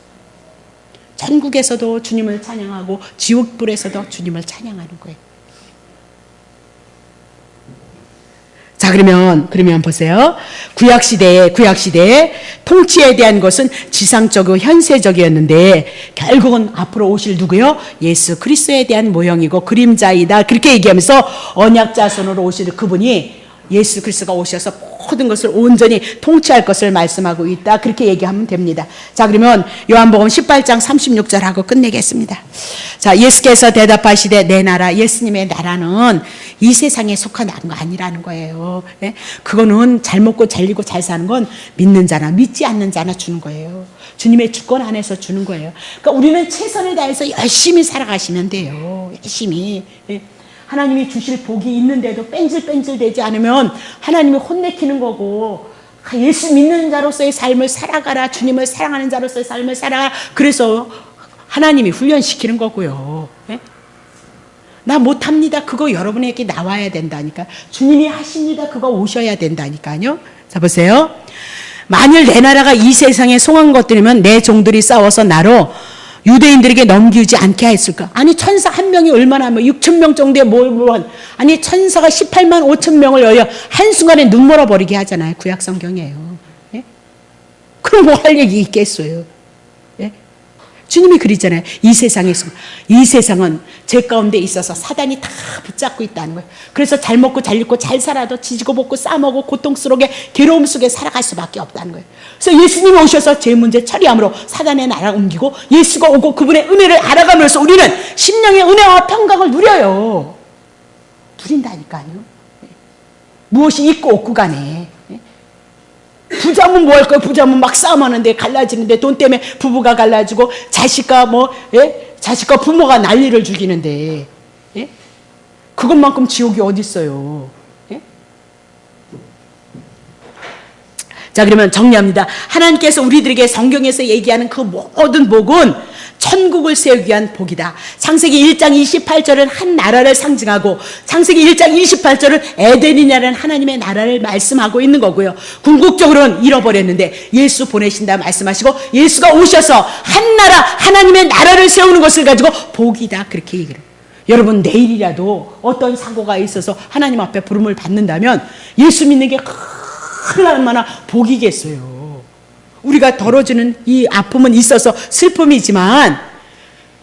천국에서도 주님을 찬양하고 지옥불에서도 주님을 찬양하는 거예요. 자, 그러면 보세요. 구약시대에 통치에 대한 것은 지상적이고 현세적이었는데 결국은 앞으로 오실 누구요? 예수 그리스도에 대한 모형이고 그림자이다. 그렇게 얘기하면서 언약 자손으로 오실 그분이 예수 그리스도가 오셔서 모든 것을 온전히 통치할 것을 말씀하고 있다. 그렇게 얘기하면 됩니다. 자, 그러면 요한복음 18장 36절하고 끝내겠습니다. 자, 예수께서 대답하시되 내 나라, 예수님의 나라는 이 세상에 속한 거 아니라는 거예요. 예? 그거는 잘 먹고 잘 입고 잘 사는 건 믿는 자나 믿지 않는 자나 주는 거예요. 주님의 주권 안에서 주는 거예요. 그러니까 우리는 최선을 다해서 열심히 살아가시면 돼요. 열심히. 예? 하나님이 주실 복이 있는데도 뺀질뺀질 되지 않으면 하나님이 혼내키는 거고, 예수 믿는 자로서의 삶을 살아가라, 주님을 사랑하는 자로서의 삶을 살아가라. 그래서 하나님이 훈련시키는 거고요. 네? 나 못합니다. 그거 여러분에게 나와야 된다니까. 주님이 하십니다. 그거 오셔야 된다니까요. 자, 보세요. 만일 내 나라가 이 세상에 송한 것들이면 내 종들이 싸워서 나로 유대인들에게 넘기지 않게 했을까? 아니, 천사 한 명이 얼마나 하면 6천 명 정도의 아니, 천사가 18만 5천 명을 열려 한순간에 눈 멀어버리게 하잖아요. 구약 성경이에요. 예? 그럼 뭐 할 얘기 있겠어요? 예? 주님이 그러잖아요. 이 세상은 제 가운데 있어서 사단이 다 붙잡고 있다는 거예요. 그래서 잘 먹고 잘 입고 잘 살아도 지지고 볶고 싸먹고 고통스럽게 괴로움 속에 살아갈 수밖에 없다는 거예요. 그래서 예수님이 오셔서 제 문제 처리함으로 사단의 나라 옮기고 예수가 오고 그분의 은혜를 알아가면서 우리는 심령의 은혜와 평강을 누려요. 누린다니까요. 무엇이 있고 없고 간에. 부자면 뭐 할 거예요? 부자면 막 싸움하는데 갈라지는데 돈 때문에 부부가 갈라지고 자식과 자식과 부모가 난리를 죽이는데, 예? 그것만큼 지옥이 어디 있어요? 예? 자, 그러면 정리합니다. 하나님께서 우리들에게 성경에서 얘기하는 그 모든 복은 천국을 세우기 위한 복이다. 창세기 1장 28절은 한 나라를 상징하고 창세기 1장 28절은 에덴이라는 하나님의 나라를 말씀하고 있는 거고요. 궁극적으로는 잃어버렸는데 예수 보내신다 말씀하시고 예수가 오셔서 한 나라 하나님의 나라를 세우는 것을 가지고 복이다. 그렇게 얘기를 해요. 여러분, 내일이라도 어떤 사고가 있어서 하나님 앞에 부름을 받는다면 예수 믿는 게 얼마나 복이겠어요. 우리가 덜어주는 이 아픔은 있어서 슬픔이지만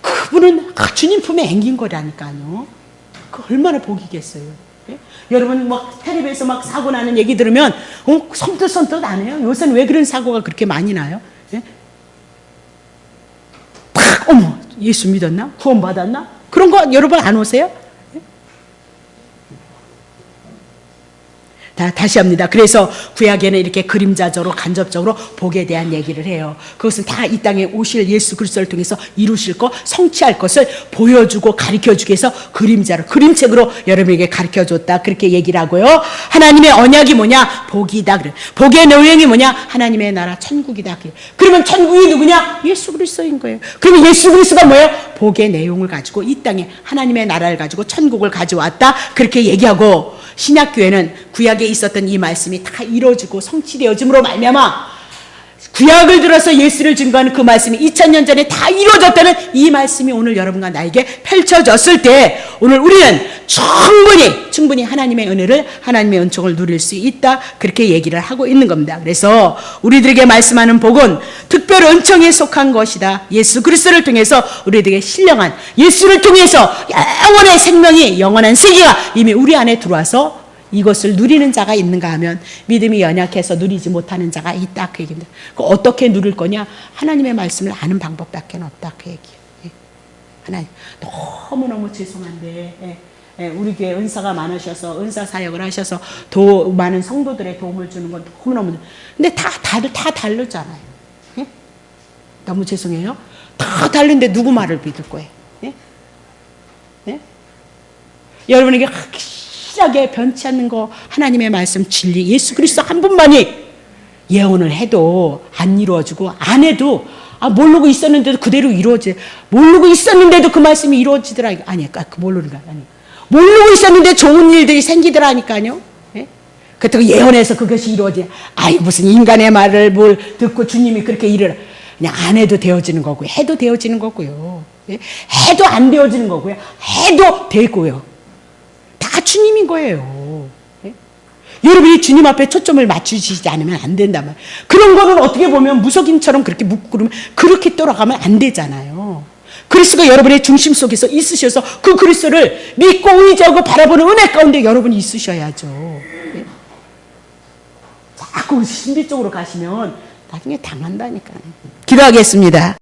그분은 주님 품에 앵긴 거라니까요. 그 얼마나 복이겠어요. 예? 여러분 막 텔레비에서 막 사고 나는 얘기 들으면 섬뜩섬뜩 안 해요. 요새는 왜 그런 사고가 그렇게 많이 나요? 예? 팍! 어머, 예수 믿었나? 구원 받았나? 그런 거 여러분 안 오세요? 다시 합니다. 그래서 구약에는 이렇게 그림자적으로 간접적으로 복에 대한 얘기를 해요. 그것은 다 이 땅에 오실 예수 그리스도를 통해서 이루실 것, 성취할 것을 보여주고 가르쳐주기 위해서 그림책으로 여러분에게 가르쳐줬다. 그렇게 얘기를 하고요. 하나님의 언약이 뭐냐? 복이다. 그래. 복의 내용이 뭐냐? 하나님의 나라 천국이다. 그래. 그러면 천국이 누구냐? 예수 그리스도인 거예요. 그러면 예수 그리스도가 뭐예요? 복의 내용을 가지고 이 땅에 하나님의 나라를 가지고 천국을 가져왔다. 그렇게 얘기하고 신약교회는 구약에 있었던 이 말씀이 다 이루어지고 성취되어짐으로 말미암아 구약을 들어서 예수를 증거하는 그 말씀이 2000년 전에 다 이루어졌다는 이 말씀이 오늘 여러분과 나에게 펼쳐졌을 때 오늘 우리는 충분히 하나님의 은혜를 하나님의 은총을 누릴 수 있다. 그렇게 얘기를 하고 있는 겁니다. 그래서 우리들에게 말씀하는 복은 특별 은총에 속한 것이다. 예수 그리스도를 통해서 우리들에게 신령한 예수를 통해서 영원의 생명이 영원한 세계가 이미 우리 안에 들어와서 이것을 누리는 자가 있는가 하면 믿음이 연약해서 누리지 못하는 자가 있다. 그 얘기입니다. 어떻게 누릴 거냐? 하나님의 말씀을 아는 방법밖에 없다. 그 얘기예요. 하나님, 너무너무 죄송한데 우리 교회 은사가 많으셔서 은사 사역을 하셔서 많은 성도들의 도움을 주는 건 너무너무 근데 다들 다 다르잖아요. 예? 너무 죄송해요. 다 다른데 누구 말을 믿을 거예요? 예? 예? 여러분에게 확실하게 변치 않는 거 하나님의 말씀 진리 예수 그리스도 한 분만이 예언을 해도 안 이루어지고 안 해도 모르고 있었는데도 그대로 이루어지. 모르고 있었는데도 그 말씀이 이루어지더라. 아니야, 그 모르는 거 아니야. 모르고 있었는데 좋은 일들이 생기더라니까요. 예? 그렇다고 예언해서 그것이 이루어지. 무슨 인간의 말을 뭘 듣고 주님이 그렇게 일을 그냥 안 해도 되어지는 거고요. 해도 되어지는 거고요. 예? 해도 안 되어지는 거고요. 해도 되고요. 다 주님인 거예요. 예? 여러분이 주님 앞에 초점을 맞추시지 않으면 안 된단 말이에요. 그런 거는 어떻게 보면 무속인처럼 그렇게 묻고 그러면 그렇게 돌아가면 안 되잖아요. 그리스도가 여러분의 중심 속에서 있으셔서 그 그리스도를 믿고 의지하고 바라보는 은혜 가운데 여러분이 있으셔야죠. 예? 자꾸 신비 쪽으로 가시면 나중에 당한다니까요. 기도하겠습니다.